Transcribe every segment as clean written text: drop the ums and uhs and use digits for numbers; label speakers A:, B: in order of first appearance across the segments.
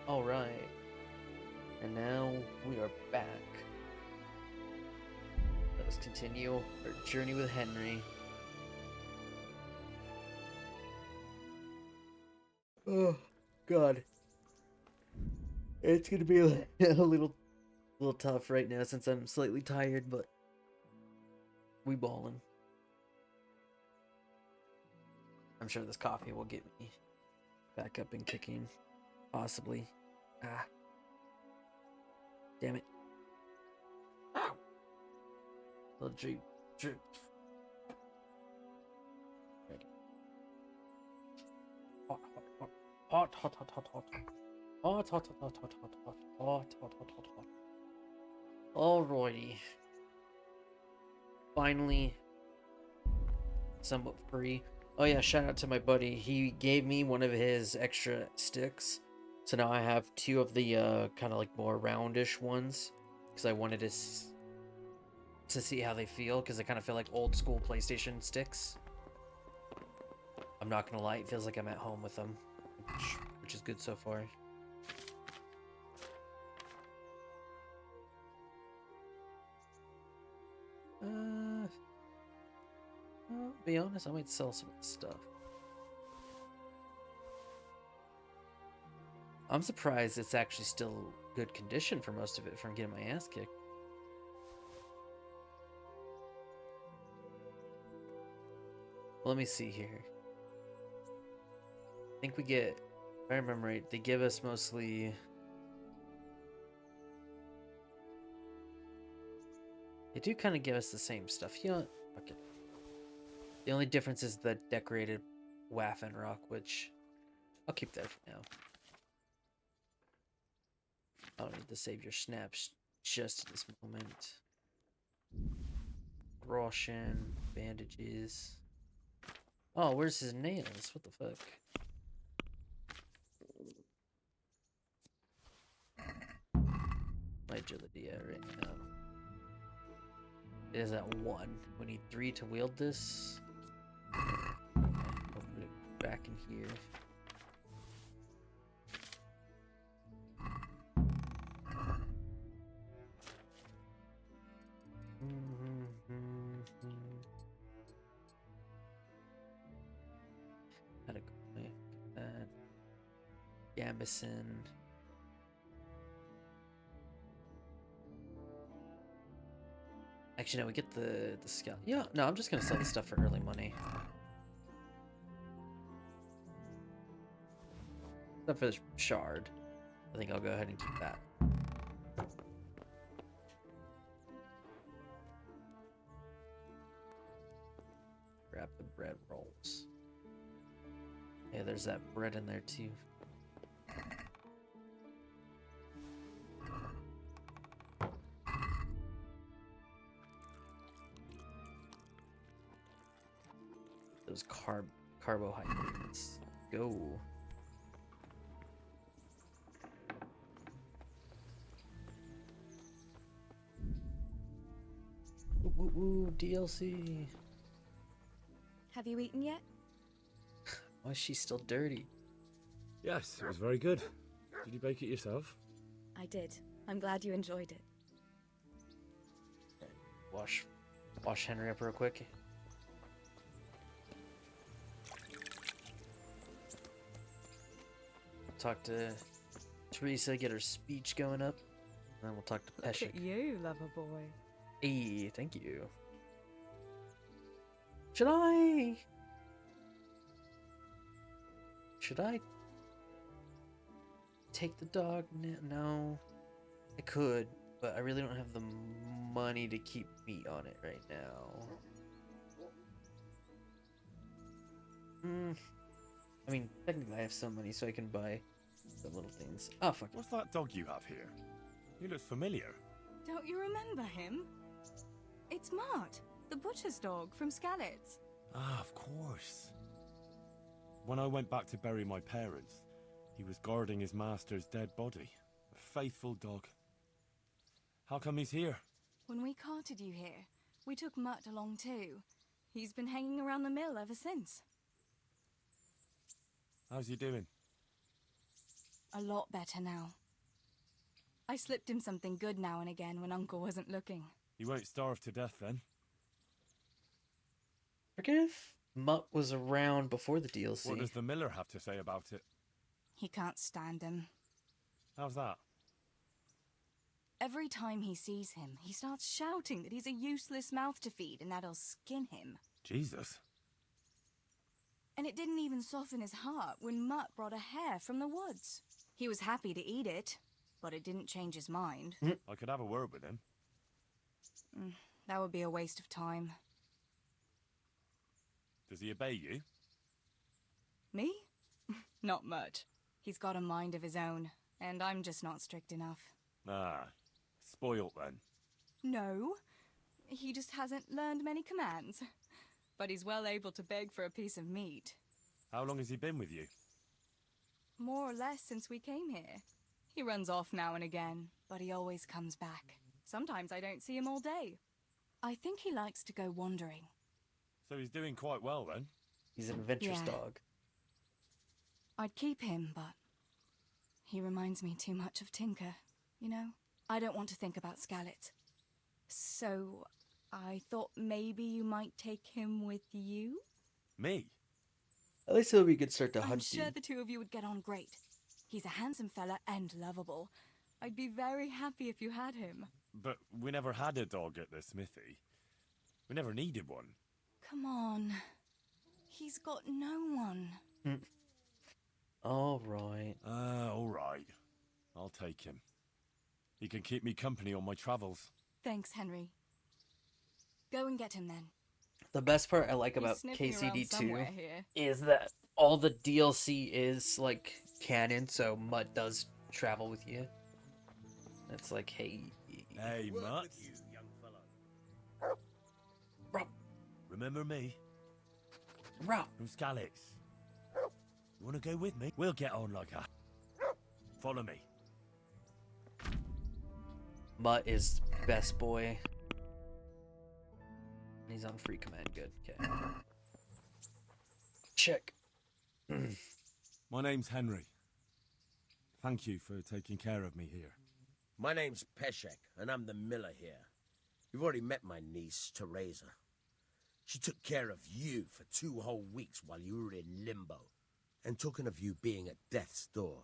A: Alright, and now we are back. Let us continue our journey with Henry. Oh, God. It's gonna be a little tough right now since I'm slightly tired, but we ballin'. I'm sure this coffee will get me back up and kicking. Possibly. Ah. Damn it. Ow. Little drip. Ready. Hot. Hot. Hot. Alrighty. Finally, somewhat free. Oh yeah, shout out to my buddy. He gave me one of his extra sticks. So now I have two of the kind of like more roundish ones. Because I wanted to see how they feel. Because they kind of feel like old school PlayStation sticks. I'm not going to lie, it feels like I'm at home with them. Which is good so far. I'll be honest, I might sell some of this stuff. I'm surprised it's actually still good condition for most of it from getting my ass kicked. Let me see here. I think we get, if I remember right, they give us mostly... They do kind of give us the same stuff. You know what? Fuck it. The only difference is the decorated Waffen rock, which I'll keep that for now. I don't need to save your snaps just at this moment. Groschen, bandages. Oh, where's his nails? What the fuck? My agility right now. It is at 1. We need 3 to wield this. I'll put it back in here. How to go like that. Gambison. Actually, no, we get the scout. Yeah, no, I'm just gonna sell this stuff for early money. Except for this shard. I think I'll go ahead and keep that. Grab the bread rolls. Yeah, there's that bread in there too. Those carbohydrates. Go. Woo, DLC.
B: Have you eaten yet?
A: Why is she still dirty?
C: Yes, it was very good. Did you bake it yourself?
B: I did. I'm glad you enjoyed it.
A: Wash Henry up real quick. Talk to Teresa, get her speech going up. And then we'll talk to Peshek.
D: Look at you, lover boy.
A: Hey, thank you. Should I take the dog? No. I could, but I really don't have the money to keep meat on it right now. I mean, technically I have some money so I can buy the little things. Oh, fuck it.
E: What's that dog you have here? He looks familiar.
B: Don't you remember him? It's Mart, the butcher's dog from Skalitz.
E: Ah, of course. When I went back to bury my parents, he was guarding his master's dead body. A faithful dog. How come he's here?
B: When we carted you here, we took Mutt along too. He's been hanging around the mill ever since.
E: How's he doing?
B: A lot better now. I slipped him something good now and again when Uncle wasn't looking.
E: He won't starve to death then.
A: Forget if Mutt was around before the DLC.
E: What does the miller have to say about it?
B: He can't stand him.
E: How's that?
B: Every time he sees him, he starts shouting that he's a useless mouth to feed and that'll skin him.
E: Jesus.
B: And it didn't even soften his heart when Mutt brought a hare from the woods. He was happy to eat it, but it didn't change his mind.
E: I could have a word with him.
B: That would be a waste of time.
E: Does he obey you?
B: Me? Not much. He's got a mind of his own, and I'm just not strict enough.
E: Ah, spoilt then.
B: No, he just hasn't learned many commands. But he's well able to beg for a piece of meat.
E: How long has he been with you?
B: More or less since we came here. He runs off now and again, but he always comes back. Sometimes I don't see him all day. I think he likes to go wandering.
E: So he's doing quite well then?
A: He's an adventurous
B: Yeah.
A: dog.
B: I'd keep him, but he reminds me too much of Tinker, you know? I don't want to think about Scarlet. So I thought maybe you might take him with you?
E: Me?
A: At least it'll be a good start to
B: I'm
A: hunt
B: sure
A: you.
B: the two of you would get on great. He's a handsome fella and lovable. I'd be very happy if you had him.
E: But we never had a dog at the smithy. We never needed one.
B: Come on. He's got no one.
A: All right.
E: All right. I'll take him. He can keep me company on my travels.
B: Thanks, Henry. Go and get him then.
A: The best part I like
B: He's
A: about
B: sniffing around
A: KCD2
B: somewhere here.
A: is that all the DLC is like canon, so Mutt does travel with you. It's like, hey,
E: Hey, Mutt.
A: Rob,
E: Remember me?
A: Rob.
E: From Scalix. You want to go with me? We'll get on like a... Follow me.
A: Mutt is best boy. He's on free command. Good. Okay. Check.
E: My name's Henry. Thank you for taking care of me here.
D: My name's Peshek, and I'm the miller here. You've already met my niece, Teresa. She took care of you for 2 whole weeks while you were in limbo. And talking of you being at death's door,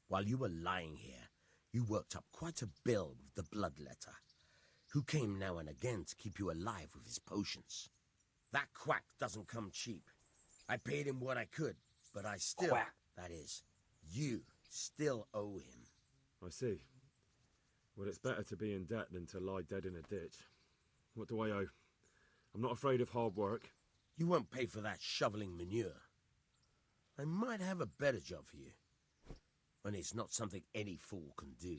D: while you were lying here, you worked up quite a bill with the bloodletter, who came now and again to keep you alive with his potions. That quack doesn't come cheap. I paid him what I could, but I still,
A: Quack.
D: that is, you still owe him.
C: I see. Well, it's better to be in debt than to lie dead in a ditch. What do I owe? I'm not afraid of hard work.
D: You won't pay for that shoveling manure. I might have a better job for you. And it's not something any fool can do.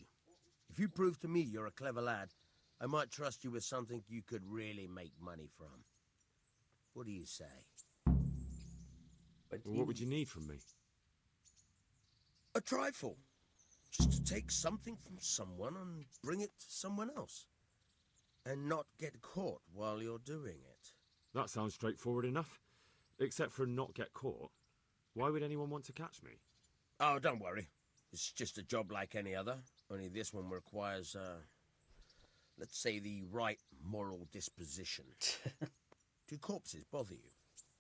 D: If you prove to me you're a clever lad, I might trust you with something you could really make money from. What do you say?
A: But
C: Well, what would you need from me?
D: A trifle. Just to take something from someone and bring it to someone else. And not get caught while you're doing it.
C: That sounds straightforward enough. Except for not get caught. Why would anyone want to catch me?
D: Oh, don't worry. It's just a job like any other. Only this one requires, let's say, the right moral disposition. Do corpses bother you?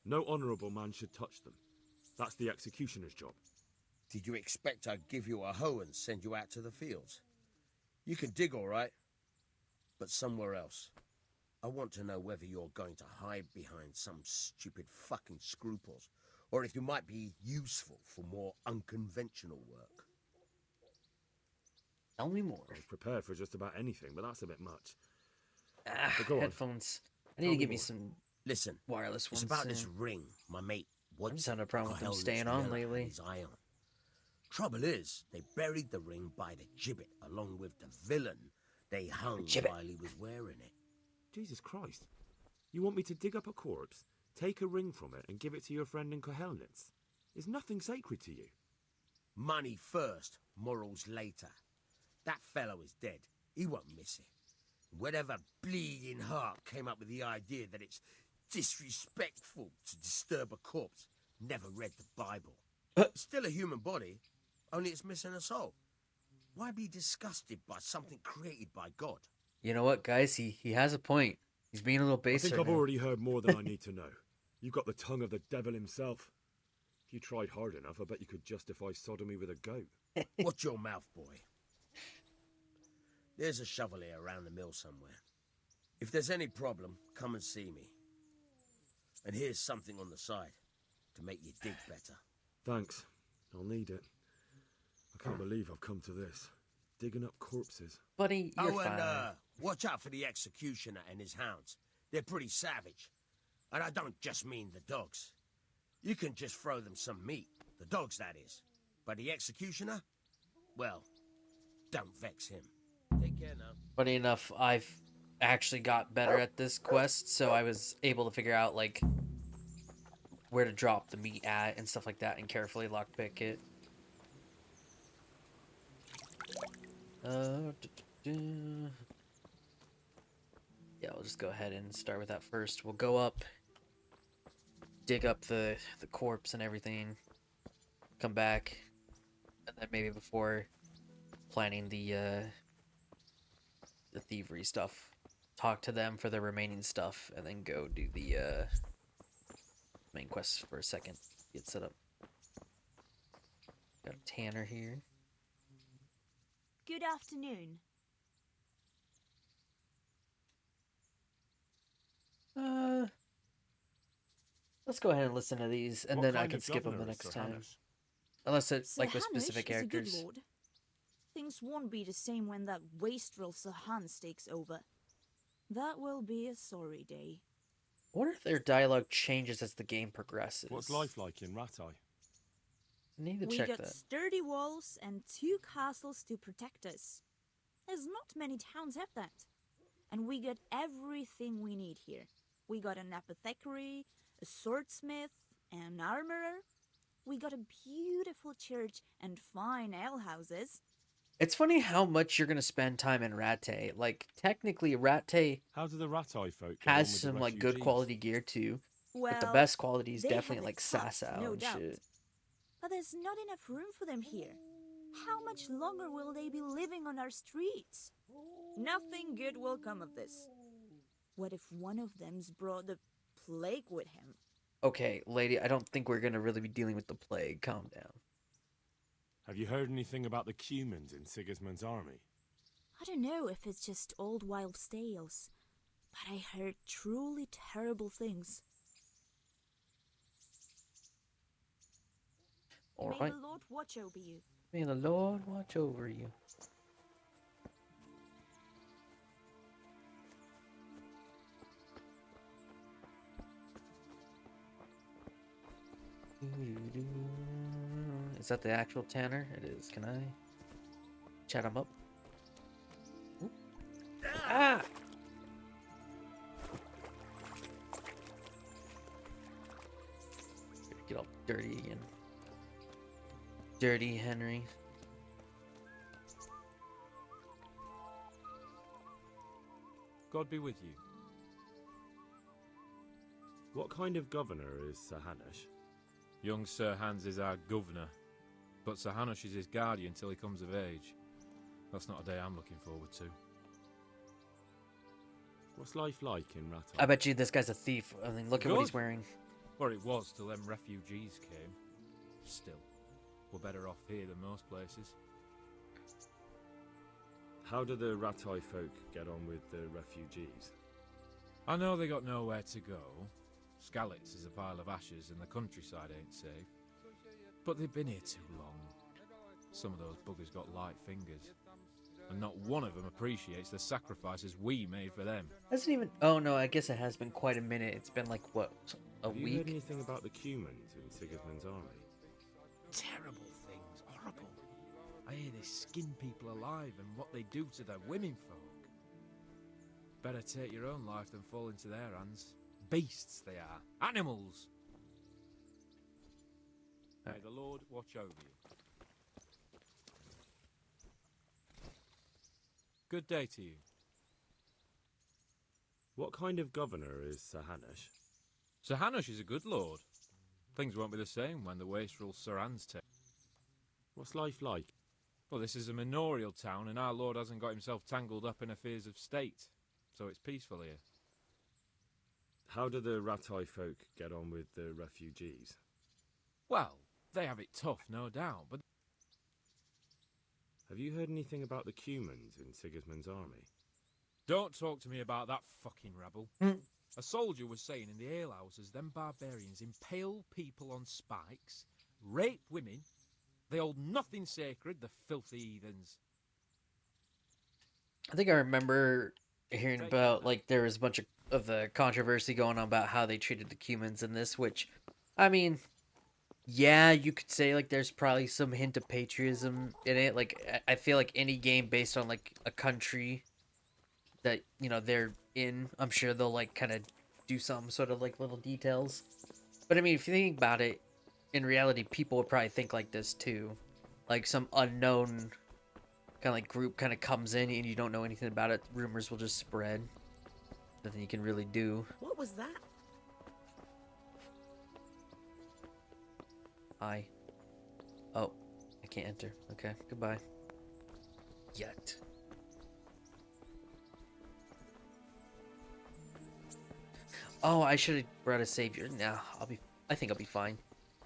C: No honourable man should touch them. That's the executioner's job.
D: Did you expect I'd give you a hoe and send you out to the fields? You can dig all right, but somewhere else. I want to know whether you're going to hide behind some stupid fucking scruples, or if you might be useful for more unconventional work.
A: Tell me more.
C: I was prepared for just about anything, but that's a bit much.
A: Ah,
C: But go on.
A: headphones. I need
C: Tell
A: to
C: me
A: get me
C: more.
A: some
D: Listen,
A: wireless
D: it's
A: ones.
D: about this
A: soon.
D: ring my mate Wood
A: I'm just having a problem with them
D: Cohel's
A: staying on
D: Miller
A: lately.
D: had his eye on. Trouble is, they buried the ring by the gibbet along with the villain they hung
A: gibbet.
D: while he was wearing it.
C: Jesus Christ. You want me to dig up a corpse, take a ring from it, and give it to your friend in Kohelnitz? Is nothing sacred to you?
D: Money first, morals later. That fellow is dead. He won't miss it. Whatever bleeding heart came up with the idea that it's disrespectful to disturb a corpse never read the Bible. Still a human body, only it's missing a soul. Why be disgusted by something created by God?
A: You know what, guys? He has a point. He's being a little
C: I
A: baser
C: think I've
A: now.
C: already heard more than I need to know. You've got the tongue of the devil himself. If you tried hard enough, I bet you could justify sodomy with a goat.
D: Watch your mouth, boy. There's a shovel here around the mill somewhere. If there's any problem, come and see me. And here's something on the side to make you dig better.
C: Thanks. I'll need it. I can't believe I've come to this. Digging up corpses.
A: Buddy, you're
D: Oh,
A: fine.
D: and watch out for the executioner and his hounds. They're pretty savage. And I don't just mean the dogs. You can just throw them some meat. The dogs, that is. But the executioner? Well, don't vex him. Take care now.
A: Funny enough, I've actually got better at this quest, so I was able to figure out, like, where to drop the meat at and stuff like that and carefully lockpick it. Yeah, we'll just go ahead and start with that first. We'll go up, dig up the corpse and everything, come back, and then maybe before planning the thievery stuff, talk to them for the remaining stuff, and then go do the main quest for a second. Get set up. Got a Tanner here.
F: Good afternoon.
A: Let's go ahead and listen to these, and
C: What
A: then I
C: kind
A: can
C: of
A: skip them the
C: governor is
A: next
C: Sir
A: time.
C: Hannes?
A: Unless it's
F: Sir
A: like with
F: Hanush
A: specific
F: is a
A: characters.
F: good lord. Things won't be the same when that wastrel Sir Hans takes over. That will be a sorry day.
A: I wonder if their dialogue changes as the game progresses.
E: What's life like in Ratai?
A: I need to
F: We
A: check
F: got
A: that.
F: sturdy walls and 2 castles to protect us. There's not many towns have that. And we got everything we need here. We got an apothecary, a swordsmith, an armorer. We got a beautiful church and fine alehouses.
A: It's funny how much you're gonna spend time in Rattay. Like, technically, Rattay
E: How do the Ratai folk get on
A: has
E: with the
A: some like good
E: refugees?
A: quality gear too.
F: Well,
A: But the best quality is
F: they
A: definitely
F: have
A: like
F: it tough,
A: Sasau
F: no
A: and
F: doubt.
A: shit.
F: But there's not enough room for them here. How much longer will they be living on our streets? Nothing good will come of this. What if one of them's brought the plague with him?
A: Okay, lady, I don't think we're gonna really be dealing with the plague. Calm down.
E: Have you heard anything about the Cumans in Sigismund's army?
F: I don't know if it's just old wild tales, but I heard truly terrible things.
A: All
F: May
A: right.
F: the Lord watch over you.
A: May the Lord watch over you. Is that the actual Tanner? It is. Can I chat him up? Oop. Ah! Get all dirty again. Dirty Henry.
E: God be with you.
C: What kind of governor is Sir Hanush?
G: Young Sir Hans is our governor, but Sir Hanush is his guardian till he comes of age. That's not a day I'm looking forward to.
C: What's life like in Ratai?
A: I bet you this guy's a thief. I mean, look at what he's
G: Good.
A: wearing.
G: Well, it was till them refugees came. Still, we're better off here than most places.
C: How do the Ratai folk get on with the refugees?
G: I know they got nowhere to go. Skalitz is a pile of ashes and the countryside ain't safe. But they've been here too long. Some of those buggers got light fingers. And not one of them appreciates the sacrifices we made for them.
A: Hasn't even. Oh no, I guess it has been quite a minute. It's been like what, a
C: Have you heard
A: week?
C: anything about the Cumans in Sigismund's army?
G: Terrible things, horrible. I hear they skin people alive and what they do to their women folk. Better take your own life than fall into their hands. Beasts they are. Animals!
E: May the Lord watch over you.
G: Good day to you.
C: What kind of governor is Sir Hanush?
G: Sir Hanush is a good lord. Things won't be the same when the wastrel Sir Hans takes.
C: What's life like?
G: Well, this is a manorial town, and our lord hasn't got himself tangled up in affairs of state, so it's peaceful here.
C: How do the Ratai folk get on with the refugees?
G: Well, they have it tough, no doubt, but
C: Have you heard anything about the Cumans in Sigismund's army?
G: don't talk to me about that fucking rabble.
A: Mm.
G: A soldier was saying in the alehouses them barbarians impale people on spikes, rape women, they hold nothing sacred, the filthy heathens.
A: I think I remember hearing about, like, there was a bunch of the controversy going on about how they treated the Cumans in this, which, I mean, yeah, you could say, like, there's probably some hint of patriotism in it. Like, I feel like any game based on, like, a country that, you know, they're in, I'm sure they'll, like, kind of do some sort of, like, little details. But, I mean, if you think about it, in reality, people would probably think like this, too. Like, some unknown kind of like group kind of comes in and you don't know anything about it, rumors will just spread. Nothing you can really do.
F: What was that?
A: Hi. Oh, I can't enter. Okay, goodbye. Yet. Oh, I should have brought a savior. Nah, I think I'll be fine.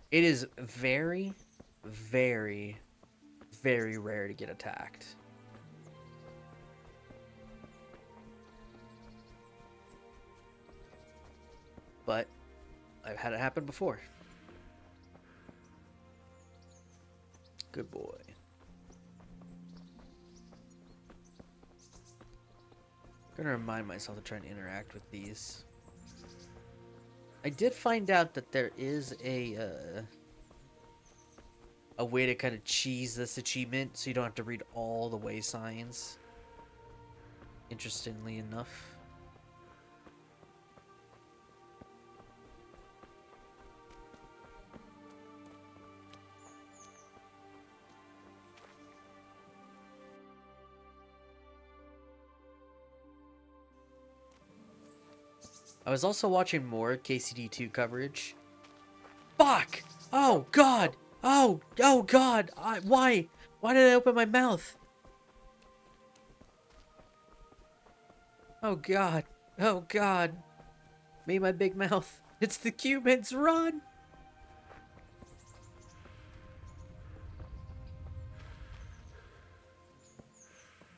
A: It is very, very, very rare to get attacked. But I've had it happen before. Good boy. I'm gonna remind myself to try and interact with these. I did find out that there is a way to kind of cheese this achievement so you don't have to read all the way signs. Interestingly enough. I was also watching more KCD2 coverage. Fuck! Oh god! Oh god! Why? Why did I open my mouth? Oh god! Oh god! Me and my big mouth. It's the Cumans! Run!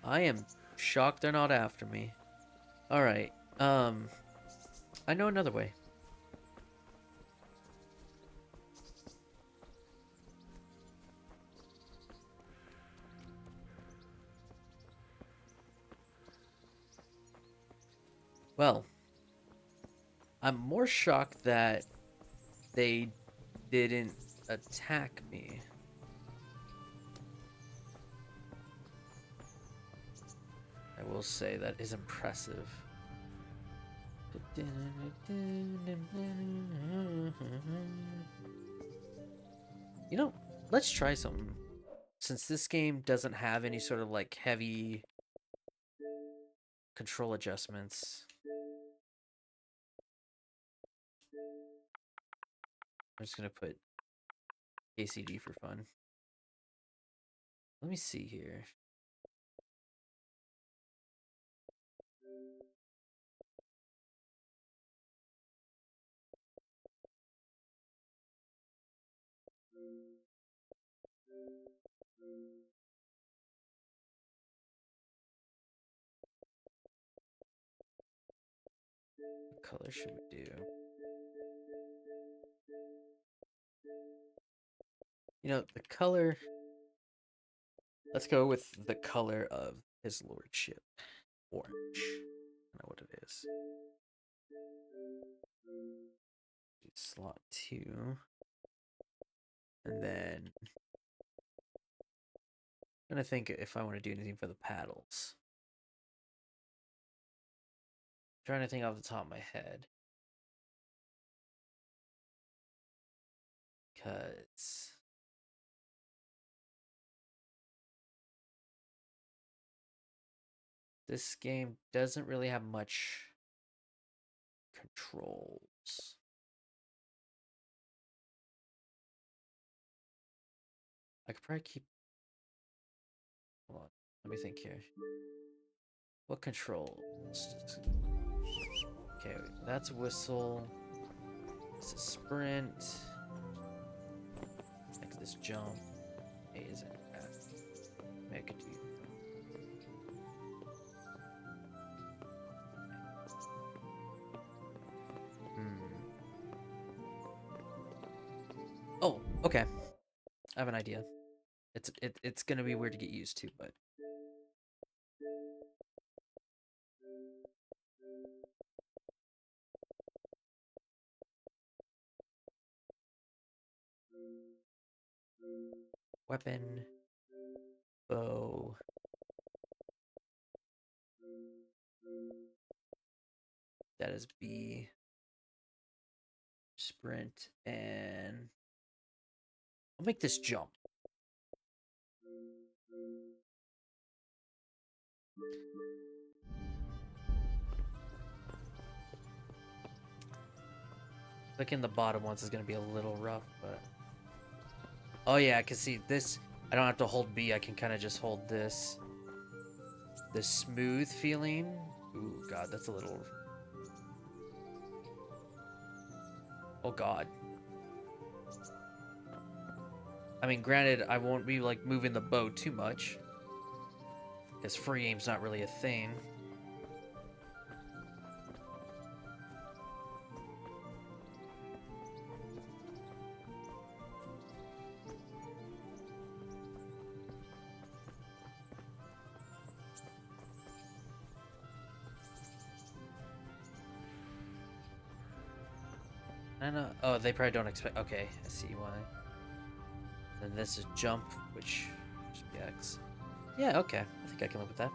A: I am shocked they're not after me. Alright, I know another way. Well, I'm more shocked that they didn't attack me. I will say that is impressive. You know, let's try something. Since this game doesn't have any sort of like heavy control adjustments, I'm just gonna put KCD for fun. Let me see here. What color should we do? You know, the color... Let's go with the color of his lordship. Orange. I know what it is. Slot 2. And then... I'm gonna think if I want to do anything for the paddles. Trying to think off the top of my head. Because... this game doesn't really have much controls. I could probably keep. Hold on. Let me think here. What controls? Okay, that's whistle. This is sprint. Like this jump. A is an F. Maybe I could do. Oh, okay. I have an idea. It's gonna be weird to get used to, but weapon, bow. That is B. Sprint, and I'll make this jump. Clicking the bottom ones is gonna be a little rough, but oh yeah, I can see this. I don't have to hold B. I can kind of just hold this. The smooth feeling. Ooh, God, that's a little. Oh God. I mean, granted, I won't be like moving the bow too much, because free aim's not really a thing. I know. Oh, they probably don't expect. Okay, I see why. Then this is jump, which should be X. Yeah, okay. I think I can live with that.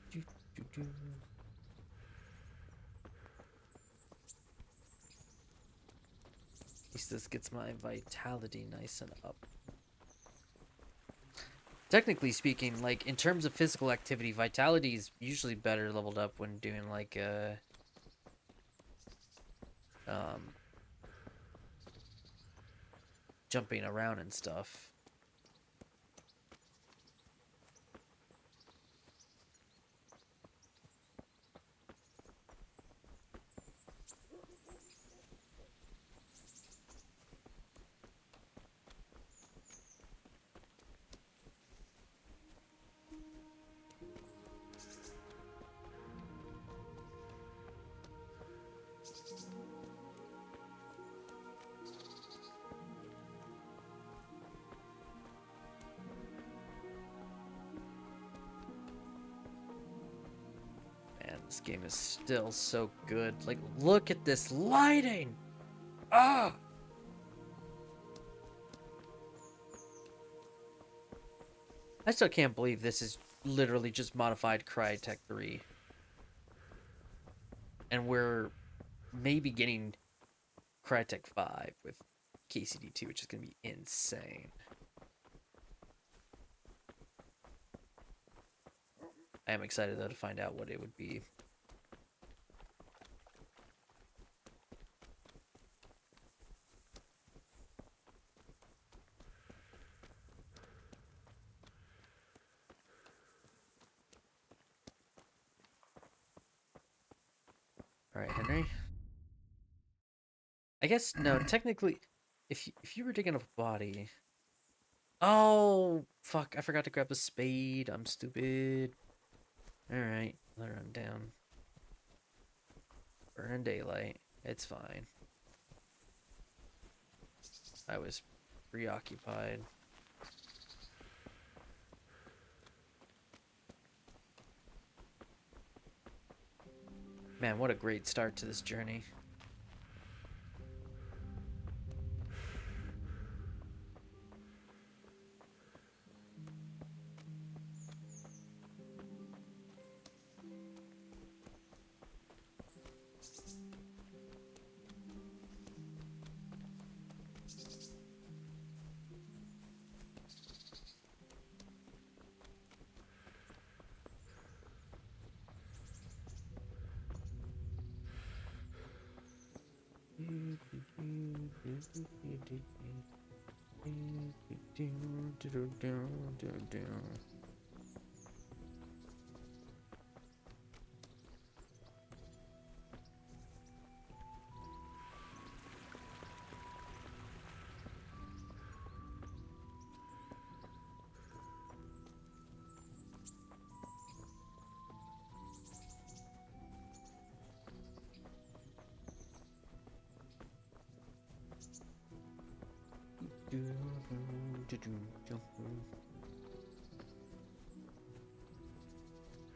A: Do, do, do. At least this gets my vitality nice and up. Technically speaking, like in terms of physical activity, vitality is usually better leveled up when doing like jumping around and stuff. Man, this game is still so good. Like, look at this lighting! Ah! I still can't believe this is literally just modified Crytek 3. And we're maybe getting Crytek 5 with KCD2, which is going to be insane. I am excited, though, to find out what it would be. Alright, Henry. I guess, no, technically, if you were digging up a body... Oh, fuck, I forgot to grab the spade. I'm stupid. Alright, let her run down. Burn in daylight. It's fine. I was preoccupied. Man, what a great start to this journey.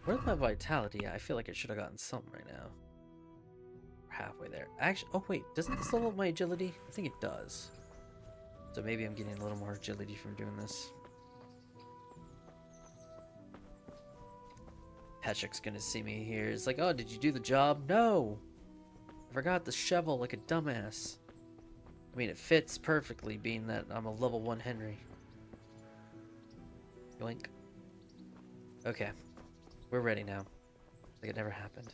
A: Where's my vitality at? I feel like I should have gotten something right now. We're halfway there. Actually, oh wait, doesn't this level up my agility? I think it does. So maybe I'm getting a little more agility from doing this. Patrick's gonna see me here. It's like, oh, did you do the job? No! I forgot the shovel like a dumbass. I mean, it fits perfectly, being that I'm a level 1 Henry. Yoink. Okay. We're ready now. Like it never happened.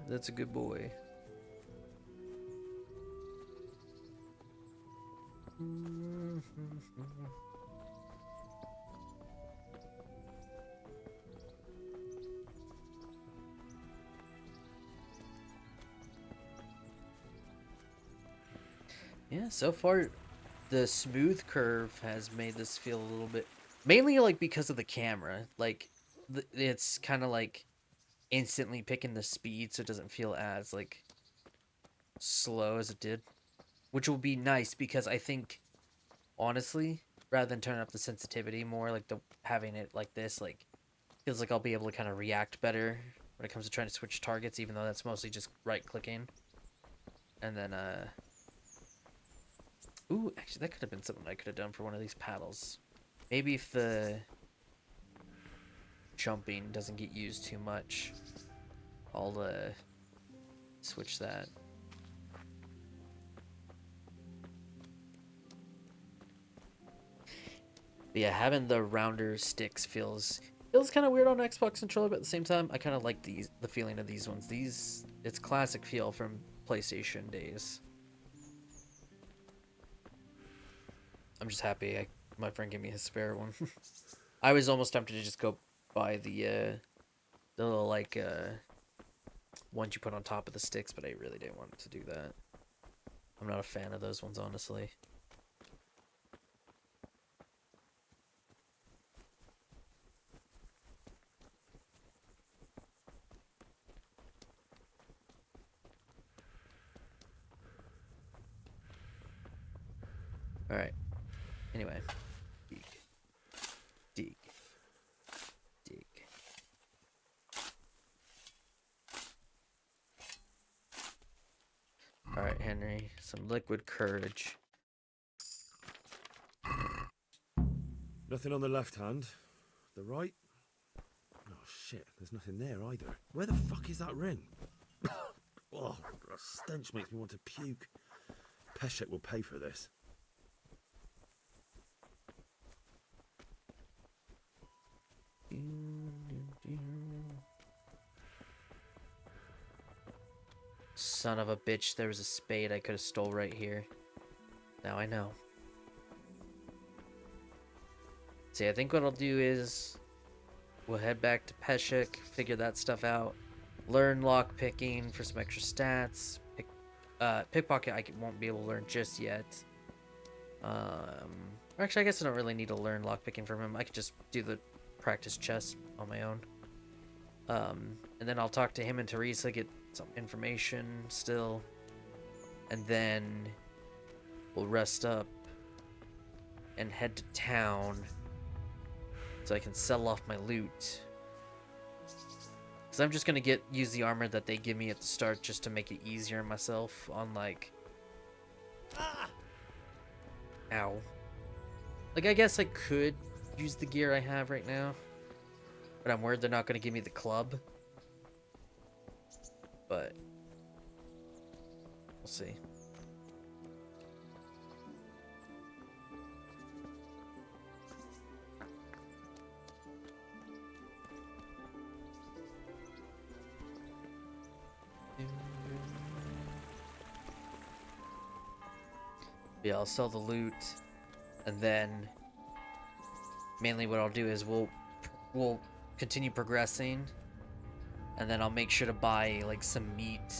A: That's a good boy. Yeah, so far the smooth curve has made this feel a little bit, mainly like because of the camera. Like it's kind of like instantly picking the speed, so it doesn't feel as like slow as it did, which will be nice because I think honestly, rather than turn up the sensitivity more, like the having it like this, like feels like I'll be able to kind of react better when it comes to trying to switch targets, even though that's mostly just right clicking. And then ooh, actually that could have been something I could have done for one of these paddles. Maybe if the jumping doesn't get used too much, I'll switch that. But yeah, having the rounder sticks feels kind of weird on Xbox controller, but at the same time, I kind of like the feeling of these ones. It's classic feel from PlayStation days. I'm just happy my friend gave me his spare one. I was almost tempted to just go buy the little like ones you put on top of the sticks, but I really didn't want to do that. I'm not a fan of those ones, honestly. Alright. Anyway. Dig. Dig. Dig. Alright, Henry. Some liquid courage.
C: Nothing on the left hand. The right? Oh shit, there's nothing there either. Where the fuck is that ring? Oh, the stench makes me want to puke. Peshek will pay for this.
A: Son of a bitch, there was a spade I could have stole right here. Now I know. See, I think what I'll do is we'll head back to Peshek, figure that stuff out, learn lockpicking for some extra stats. Pickpocket I won't be able to learn just yet. Actually, I guess I don't really need to learn lockpicking from him. I could just do the practice chess on my own. And then I'll talk to him and Teresa, get some information still, and then we'll rest up and head to town so I can sell off my loot. Because I'm just gonna use the armor that they give me at the start just to make it easier on myself on like... Ow. Like, I guess I could use the gear I have right now, but I'm worried they're not gonna give me the club. But we'll see. Yeah, I'll sell the loot, and then mainly what I'll do is we'll continue progressing, and then I'll make sure to buy like some meat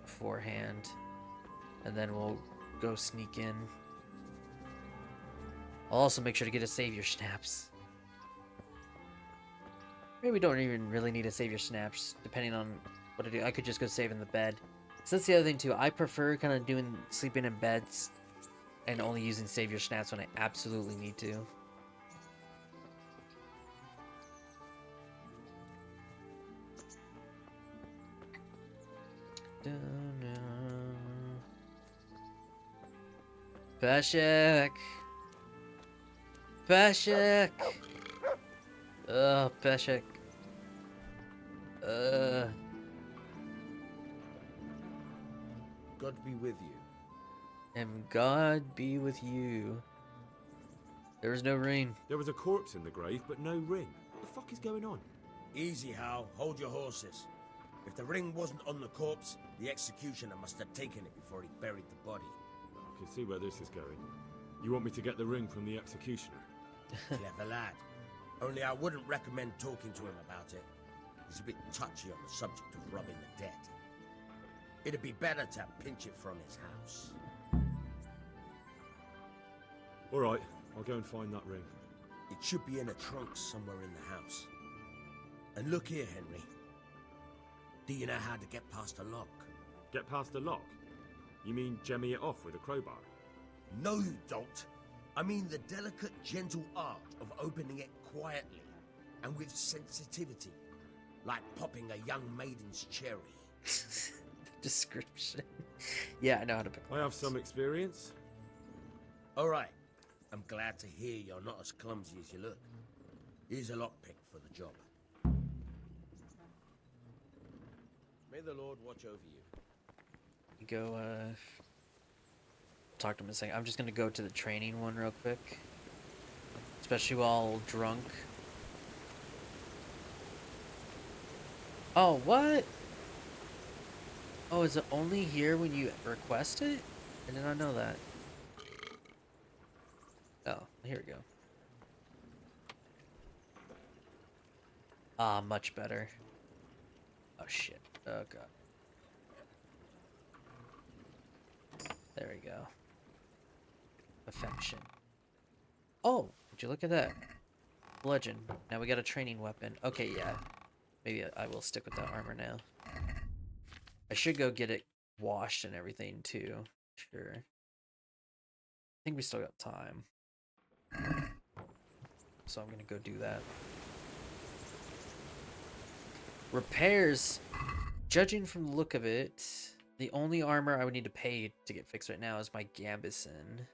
A: beforehand, and then we'll go sneak in. I'll also make sure to get a savior snaps. Maybe we don't even really need a savior snaps, depending on what I do. I could just go save in the bed. So that's the other thing too. I prefer kind of sleeping in beds and only using savior snaps when I absolutely need to. Peshek! Peshek! Peshek.
D: God be with you.
A: And God be with you. There was no ring.
C: There was a corpse in the grave, but no ring. What the fuck is going on?
D: Easy, Hal. Hold your horses. If the ring wasn't on the corpse, the executioner must have taken it before he buried the body.
C: I can see where this is going. You want me to get the ring from the executioner?
D: Clever lad. Only I wouldn't recommend talking to him about it. He's a bit touchy on the subject of robbing the dead. It'd be better to pinch it from his house.
C: All right, I'll go and find that ring.
D: It should be in a trunk somewhere in the house. And look here, Henry. Do you know how to get past a lock?
C: Get past the lock? You mean jemmy it off with a crowbar?
D: No, you don't. I mean the delicate, gentle art of opening it quietly and with sensitivity, like popping a young maiden's cherry.
A: Description. Yeah, I know how to pick
C: I have
A: locks.
C: some experience.
D: All right. I'm glad to hear you're not as clumsy as you look. Here's a lockpick for the job. May the Lord watch over you.
A: Go, talk to him a second. I'm just gonna go to the training one real quick. Especially while drunk. Oh, what? Oh, is it only here when you request it? I did not know that. Oh, here we go. Ah, much better. Oh, shit. Oh, God. There we go. Affection. Oh, would you look at that? Bludgeon. Now we got a training weapon. Okay, yeah. Maybe I will stick with that armor now. I should go get it washed and everything, too. Sure. I think we still got time. So I'm gonna go do that. Repairs. Judging from the look of it, the only armor I would need to pay to get fixed right now is my Gambison.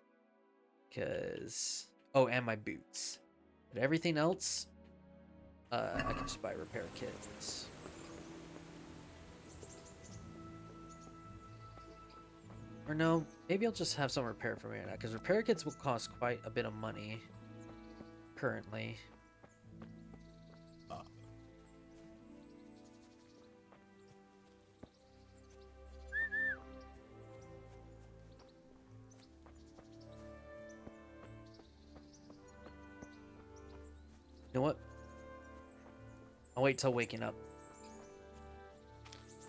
A: Because... Oh, and my boots. But everything else, I can just buy repair kits. Or no, maybe I'll just have some repair for me right now, because repair kits will cost quite a bit of money currently. You know what? I'll wait till waking up.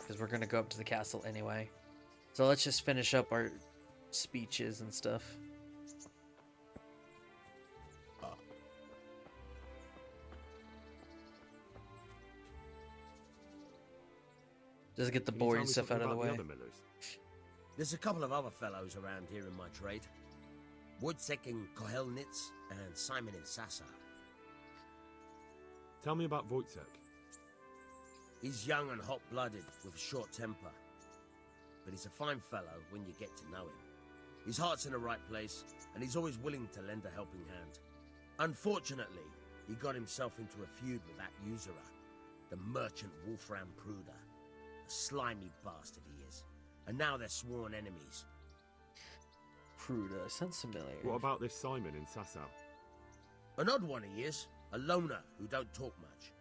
A: Because we're going to go up to the castle anyway. So let's just finish up our speeches and stuff. Just get the
C: Can you tell
A: boring
C: me
A: stuff out
C: something
A: of the
C: about
A: way.
C: other millers?
D: There's a couple of other fellows around here in my trade. Wojciech in Kohelnitz and Simon in Sassa.
C: Tell me about Wojciech.
D: He's young and hot-blooded with a short temper. But he's a fine fellow when you get to know him. His heart's in the right place, and he's always willing to lend a helping hand. Unfortunately, he got himself into a feud with that usurer, the merchant Wolfram Pruder. A slimy bastard he is. And now they're sworn enemies.
A: Pruda, sounds familiar.
C: What about this Simon in Sasau?
D: An odd one he is. A loner who don't talk much.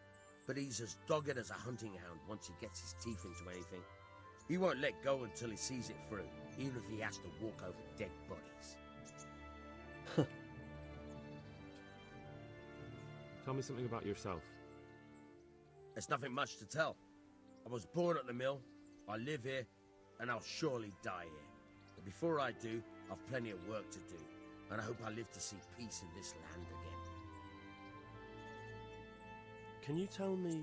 D: But he's as dogged as a hunting hound once he gets his teeth into anything. He won't let go until he sees it through, even if he has to walk over dead bodies.
C: Tell me something about yourself.
D: There's nothing much to tell. I was born at the mill, I live here, and I'll surely die here. But before I do, I've plenty of work to do, and I hope I live to see peace in this land again.
E: Can you tell me...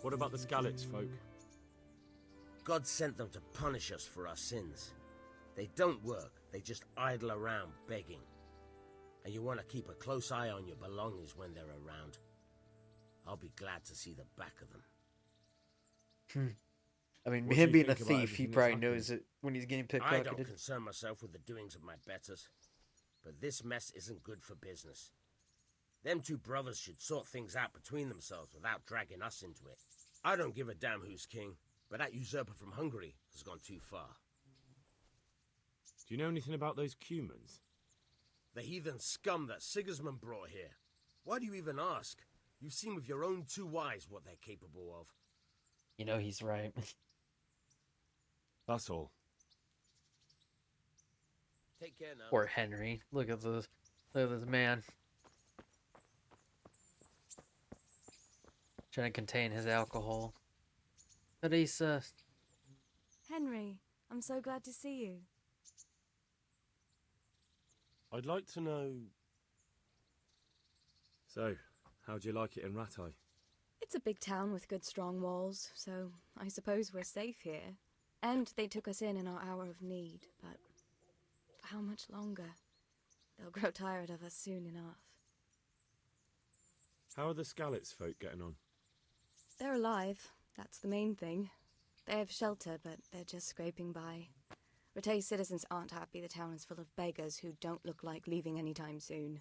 C: What about the Skalitz folk?
D: God sent them to punish us for our sins. They don't work, they just idle around begging. And you want to keep a close eye on your belongings when they're around. I'll be glad to see the back of them.
A: I mean,
C: What do
A: him
C: you
A: being a
C: think about
A: thief, he
C: everything that's
A: probably
C: happened?
A: knows it when he's getting
D: I don't
A: pickpocketed.
D: concern myself with the doings of my betters. But this mess isn't good for business. Them two brothers should sort things out between themselves without dragging us into it. I don't give a damn who's king, but that usurper from Hungary has gone too far.
C: Do you know anything about those Cumans?
D: The heathen scum that Sigismund brought here. Why do you even ask? You've seen with your own two eyes what they're capable of.
A: You know he's right.
E: That's all.
D: Take care now.
A: Poor Henry. Look at this man. Trying to contain his alcohol. Teresa.
B: Henry, I'm so glad to see you.
E: I'd like to know...
C: So, how'd you like it in Rattay?
B: It's a big town with good strong walls, so I suppose we're safe here. And they took us in our hour of need, but for how much longer? They'll grow tired of us soon enough.
C: How are the Skalitz folk getting on?
B: They're alive, that's the main thing. They have shelter, but they're just scraping by. Rattay's citizens aren't happy the town is full of beggars who don't look like leaving anytime soon.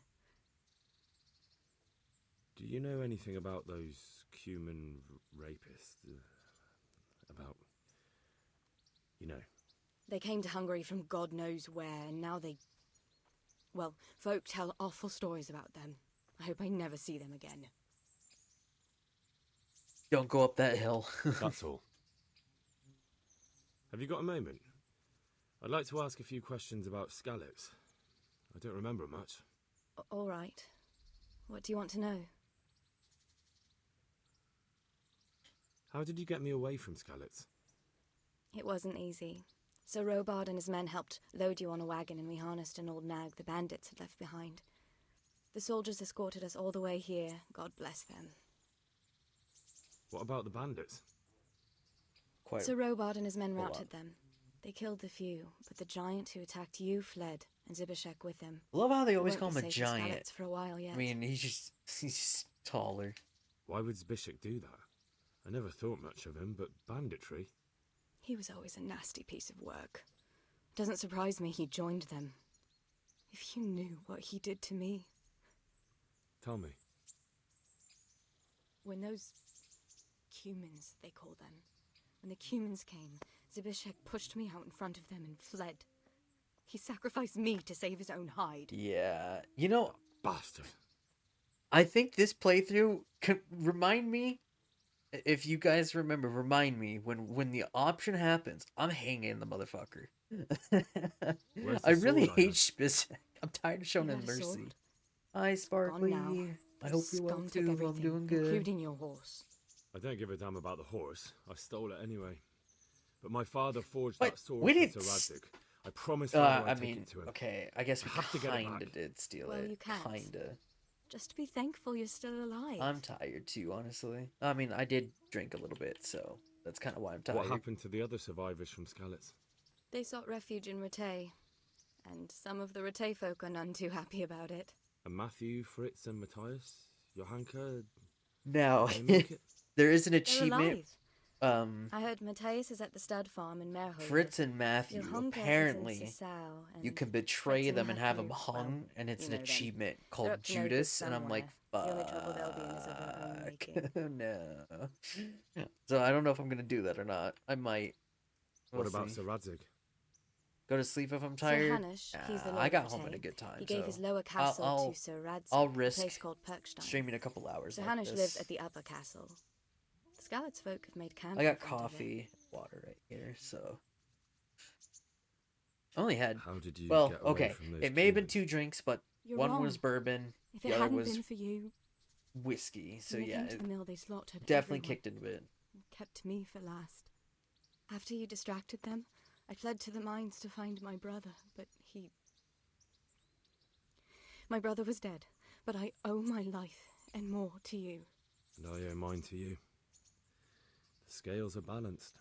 C: Do you know anything about those Cuman rapists? About... you know.
B: They came to Hungary from God knows where, and now they... Well, folk tell awful stories about them. I hope I never see them again.
A: Don't go up that hill.
E: That's all.
C: Have you got a moment? I'd like to ask a few questions about Skalitz. I don't remember much.
B: All right. What do you want to know?
C: How did you get me away from Skalitz?
B: It wasn't easy. Sir Robard and his men helped load you on a wagon, and we harnessed an old nag the bandits had left behind. The soldiers escorted us all the way here. God bless them.
C: What about the bandits?
A: Quite.
B: Sir Robard and his men
A: a lot.
B: routed them. They killed the few, but the giant who attacked you fled, and Zibishek with him.
A: I love how they
B: We
A: always
B: won't
A: call
B: be
A: him a
B: safe as
A: giant.
B: Skalitz for a while yet.
A: I mean, he's just taller.
C: Why would Zbyszek do that? I never thought much of him, but banditry?
B: He was always a nasty piece of work. Doesn't surprise me he joined them. If you knew what he did to me.
C: Tell me.
B: When those Cumans, they call them, when the Cumans came, Zibishek pushed me out in front of them and fled. He sacrificed me to save his own hide.
A: Yeah. You know,
C: Bastard.
A: I think this playthrough could remind me, if you guys remember, remind me when the option happens, I'm hanging the motherfucker.
C: Where's
A: I
C: the
A: really
C: sword I
A: hate
C: have?
A: Zbyszek. I'm tired of showing
B: You
A: him
B: had a
A: mercy.
B: sword?
A: Hi,
B: Gone
A: Sparkly.
B: now.
A: I hope you're well
B: Scum took
A: too. I'm
B: everything,
A: doing good.
B: including your horse.
C: I don't give a damn about the horse. I stole it anyway. But my father forged
A: Wait,
C: that sword
A: we
C: for
A: didn't
C: Sir
A: s-
C: Radzik. I promised Father
A: I
C: I'd take
A: mean,
C: it to him.
A: okay, I guess we
C: I have to get it
A: kinda
C: back.
A: did steal
B: Well,
A: it.
B: you can't.
A: Kinda.
B: Just be thankful you're still alive.
A: I'm tired too, honestly. I mean, I did drink a little bit, so that's kind of why I'm tired.
C: What happened to the other survivors from Skalitz?
B: They sought refuge in Rattay, and some of the Rattay folk are none too happy about it.
C: And Matthew, Fritz, and Matthias? Johanka?
A: Now,
C: They make it?
A: there is an
B: They're
A: achievement.
B: alive. I heard Matthias is at the stud farm in Merhode.
A: Fritz and Matthew,
B: Johanka
A: apparently,
B: is in Sisal,
A: you
B: and
A: can betray
B: Fritz and
A: them and have them
B: Matthew,
A: hung,
B: well,
A: and it's
B: you
A: an
B: know them.
A: achievement
B: They're
A: called
B: up to no good
A: Judas, and I'm like,
B: somewhere. The only trouble they'll be in is of their own making.
A: no. So I don't know if I'm gonna do that or not. I might.
C: What
A: We'll
C: about
A: see.
C: Sir Radzik?
A: Go to sleep if I'm
B: Sir
A: tired?
B: Hanush, he's the
A: Nah,
B: Lord
A: I got
B: of
A: home in a
B: Rattay.
A: good time.
B: He gave
A: so
B: his lower castle
A: I'll-
B: to Sir Radzik,
A: I'll
B: a
A: risk
B: place called Perkstein.
A: streaming a couple hours.
B: Sir
A: like
B: Hanush
A: this.
B: lives at the upper castle. The Skalit's folk have made camp
A: I got
B: in front of it.
A: coffee, water right here, so... I only had...
C: How did you
A: Well,
C: get away
A: okay,
C: from those
A: it may have been
C: humans?
A: 2 drinks, but
B: You're
A: one
B: wrong.
A: was bourbon,
B: If
A: the
B: it
A: other
B: hadn't
A: was
B: been for you,
A: whiskey, so
B: when it
A: yeah,
B: came to
A: it
B: the mill, they slaughtered
A: definitely
B: everyone.
A: kicked in a bit.
B: And kept me for last. After you distracted them, I fled to the mines to find my brother, but he... My brother was dead, but I owe my life and more to you.
C: And I owe mine to you. The scales are balanced.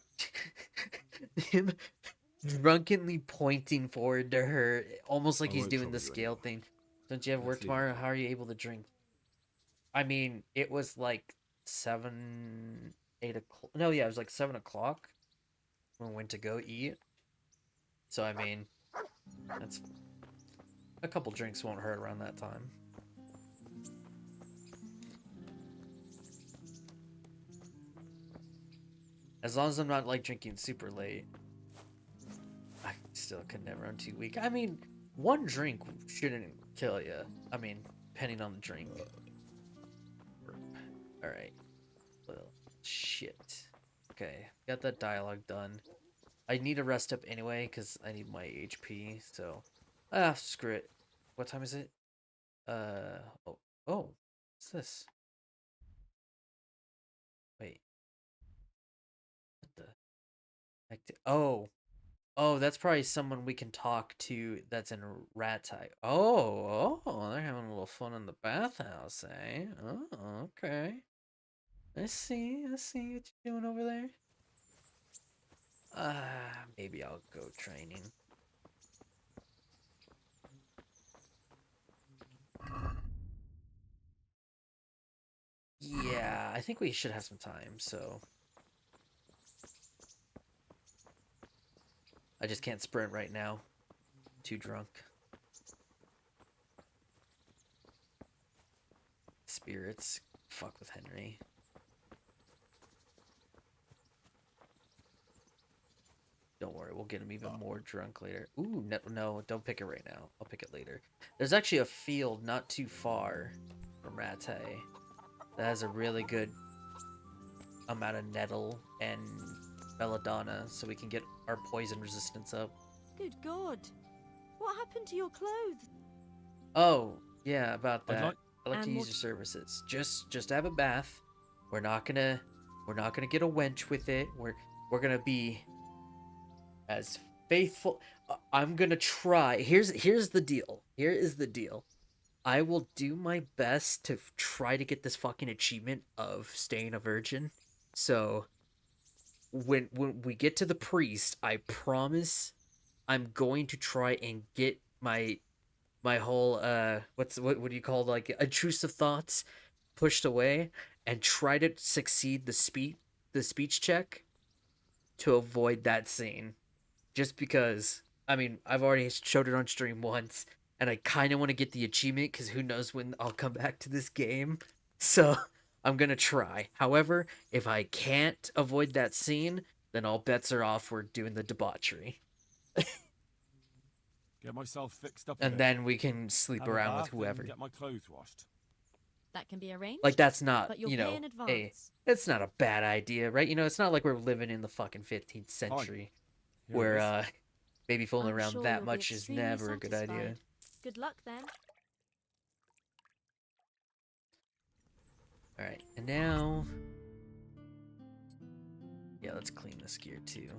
A: Him drunkenly pointing forward to her, almost like
C: I
A: he's
C: won't
A: doing
C: trouble
A: the
C: you
A: scale
C: anymore.
A: thing. Don't you have
C: Let's
A: work
C: leave it
A: tomorrow?
C: be.
A: How are you able to drink? I mean, it was like 7, 8 o'clock. No, yeah, it was like 7 o'clock when we went to go eat. So, I mean, that's a couple drinks won't hurt around that time. As long as I'm not like drinking super late. I still could never. I'm too weak. I mean, one drink shouldn't kill you. I mean, depending on the drink. Alright. Well, shit. Okay, got that dialogue done. I need to rest up anyway, because I need my HP, so... Ah, screw it. What time is it? Oh. Oh, what's this? Wait. What the heck? Oh. Oh, that's probably someone we can talk to that's in rat type. Oh, they're having a little fun in the bathhouse, eh? Oh, okay. I see what you're doing over there. Maybe I'll go training. Yeah, I think we should have some time, so... I just can't sprint right now. Too drunk. Spirits. Fuck with Henry. Don't worry, we'll get him even more drunk later. Ooh, no, don't pick it right now. I'll pick it later. There's actually a field not too far from Rattay that has a really good amount of nettle and belladonna, so we can get our poison resistance up.
F: Good God. What happened to your clothes?
A: Oh, yeah, about
E: I'd
A: that.
E: like-
A: I'd like to
F: And
A: use your services. Just have a bath. We're not gonna get a wench with it. We're gonna be as faithful. I'm gonna try. Here's the deal. Here is the deal. I will do my best to try to get this fucking achievement of staying a virgin. So when we get to the priest, I promise I'm going to try and get my whole what do you call, like, intrusive thoughts pushed away and try to succeed the speech check to avoid that scene. Just because, I mean, I've already showed it on stream once, and I kind of want to get the achievement because who knows when I'll come back to this game. So I'm gonna try. However, if I can't avoid that scene, then all bets are off. We're doing the debauchery,
E: Get myself fixed up a
A: and
E: bit.
A: then we can sleep
E: Have a
A: around with
E: bath and
A: whoever.
E: get my clothes washed.
F: That can be arranged.
A: Like, that's not,
F: but you'll
A: you
F: pay
A: know,
F: in advance.
A: it's not a bad idea, right? You know, it's not like we're living in the fucking 15th century
E: Here it
A: where
E: is.
A: maybe fooling
F: I'm
A: around
F: sure
A: that
F: you'll be
A: much is
F: extremely
A: never a good idea.
F: satisfied. Good luck then.
A: All right, and now, yeah, let's clean this gear too.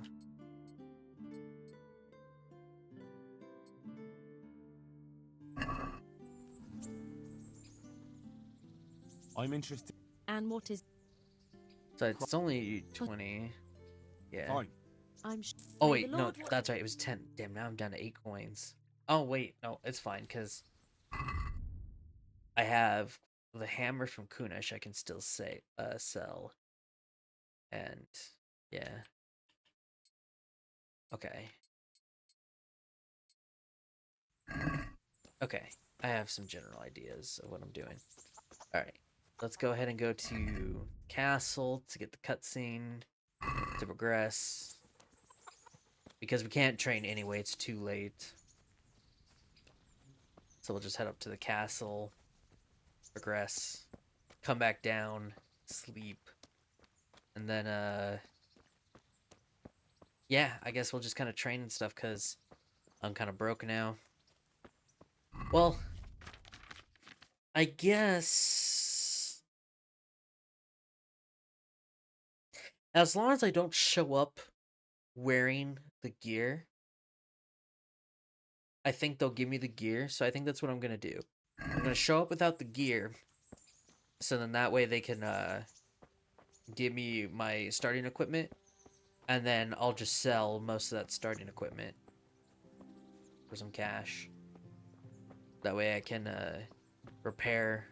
E: I'm interested.
F: And what is...
A: So it's only 20. Yeah.
E: Fine.
F: I'm
A: Oh
F: May
A: wait,
F: the
A: no,
F: Lord wa-
A: that's right. It was 10. Damn, now I'm down to 8 coins. Oh wait, no, it's fine because I have the hammer from Kunish. I can still sell, and yeah. Okay. Okay, I have some general ideas of what I'm doing. All right, let's go ahead and go to castle to get the cutscene to progress. Because we can't train anyway, it's too late. So we'll just head up to the castle, progress, come back down, sleep, And then, yeah, I guess we'll just kind of train and stuff, because I'm kind of broke now. Well, I guess as long as I don't show up wearing the gear, I think they'll give me the gear. So I think that's what I'm going to do. I'm going to show up without the gear, so then that way they can give me my starting equipment, and then I'll just sell most of that starting equipment for some cash. That way I can repair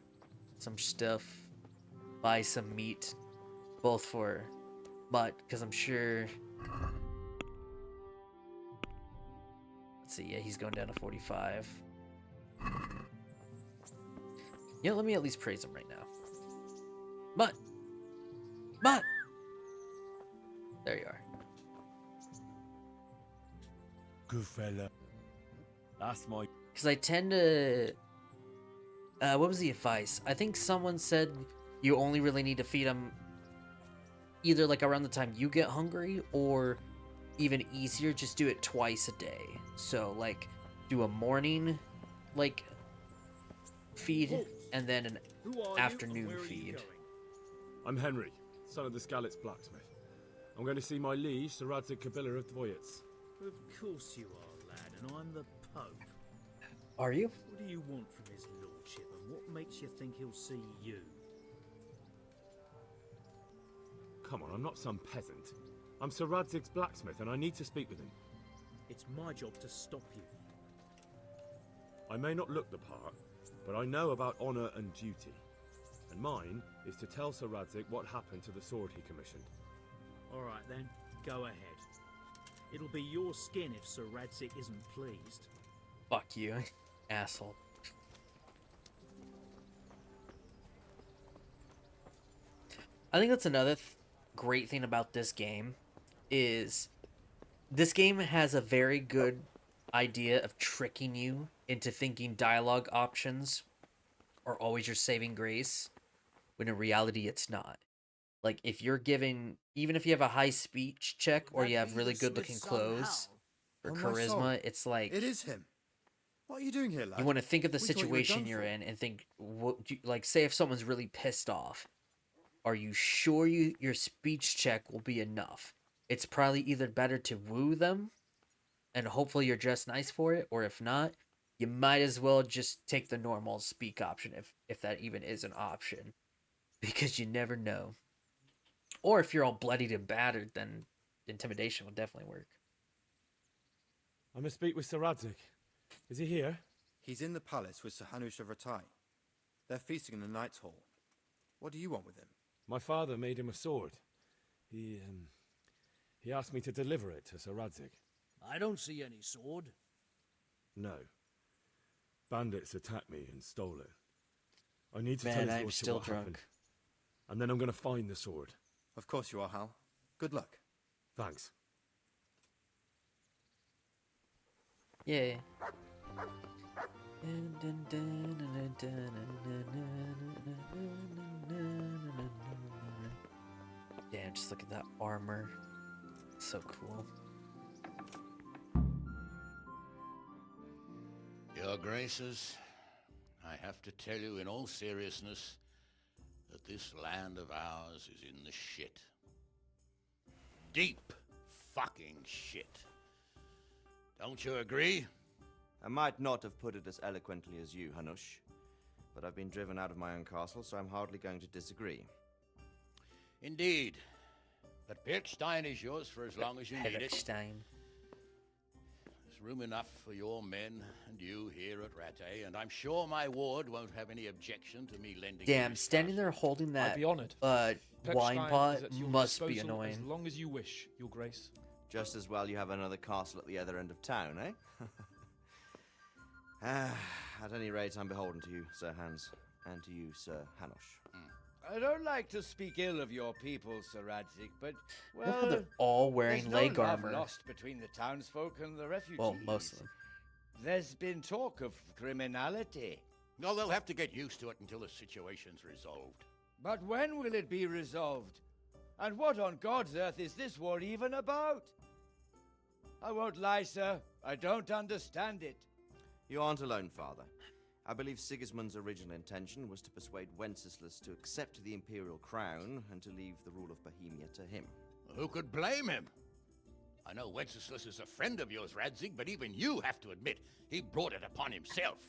A: some stuff, buy some meat, both for Mutt, because I'm sure... Let's see, yeah, he's going down to 45. Yeah, let me at least praise him right now. Mutt! Mutt! There you are.
E: Good fella. That's my...
A: Because I tend to... what was the advice? I think someone said you only really need to feed them either like around the time you get hungry, or even easier, just do it twice a day. So like do a morning like feed and then an afternoon feed.
C: I'm Henry, son of the Skalitz blacksmith. I'm going to see my liege, Sir Radzig Kabila of Dvoyets.
H: Of course you are, lad, and I'm the Pope.
A: Are you?
H: What do you want from his lordship, and what makes you think he'll see you?
C: Come on, I'm not some peasant. I'm Sir Radzig's blacksmith, and I need to speak with him.
H: It's my job to stop you.
C: I may not look the part, but I know about honour and duty. And mine is to tell Sir Radzig what happened to the sword he commissioned.
H: All right then, go ahead. It'll be your skin if Sir Radzig isn't pleased.
A: Fuck you, asshole. I think that's another great thing about this game, is this game has a very good idea of tricking you into thinking dialogue options are always your saving grace, when in reality it's not. Like, if you're given, even if you have a high speech check or you have really good looking clothes or charisma, it's like,
I: it is him. What are you doing here, lad?
A: you want to think of the
I: We thought you were
A: situation
I: done
A: you're
I: for.
A: in and think, what, like, say if someone's really pissed off, are you sure your speech check will be enough? It's probably either better to woo them, and hopefully you're dressed nice for it, or if not, you might as well just take the normal speak option, if that even is an option, because you never know. Or if you're all bloodied and battered, then intimidation will definitely work.
C: I must speak with Sir Radzig. Is he here?
I: He's in the palace with Sir Hanush of Ratai. They're feasting in the Knight's Hall. What do you want with him?
C: My father made him a sword. He asked me to deliver it to Sir Radzig.
J: I don't see any sword.
C: No. Bandits attacked me and stole it. I need to
A: Man,
C: tell his
A: I'm
C: lordship
A: still
C: what
A: drunk.
C: happened. And then I'm going to find the sword.
I: Of course you are, Hal. Good luck.
C: Thanks.
A: Yeah. Damn, just look at that armor. It's so cool.
K: Your Graces, I have to tell you in all seriousness that this land of ours is in the shit. Deep fucking shit. Don't you agree?
L: I might not have put it as eloquently as you, Hanush, but I've been driven out of my own castle, so I'm hardly going to disagree.
K: Indeed. But Pirkstein is yours for as long as you need it.
A: Pirkstein.
K: There's room enough for your men and you here at Rattay, and I'm sure my ward won't have any objection to me lending you
A: Damn,
K: his
A: standing
K: castle.
A: there holding that
G: I'd be honored.
A: wine
G: Pirkstein
A: pot
G: is at your
A: must be
G: disposal
A: annoying.
G: As long as you wish, Your Grace.
L: Just as well you have another castle at the other end of town, eh? At any rate, I'm beholden to you, Sir Hans, and to you, Sir Hanush.
J: I don't like to speak ill of your people, Sir Radzig, but,
A: Look how
J: well,
A: they're all wearing
J: there's
A: leg
J: no love
A: armor.
J: lost between the townsfolk and the refugees.
A: Well, most of them.
J: There's been talk of criminality.
K: No, they'll have to get used to it until the situation's resolved.
J: But when will it be resolved? And what on God's earth is this war even about? I won't lie, sir. I don't understand it.
L: You aren't alone, Father. I believe Sigismund's original intention was to persuade Wenceslas to accept the imperial crown and to leave the rule of Bohemia to him.
K: Who could blame him? I know Wenceslas is a friend of yours, Radzig, but even you have to admit he brought it upon himself.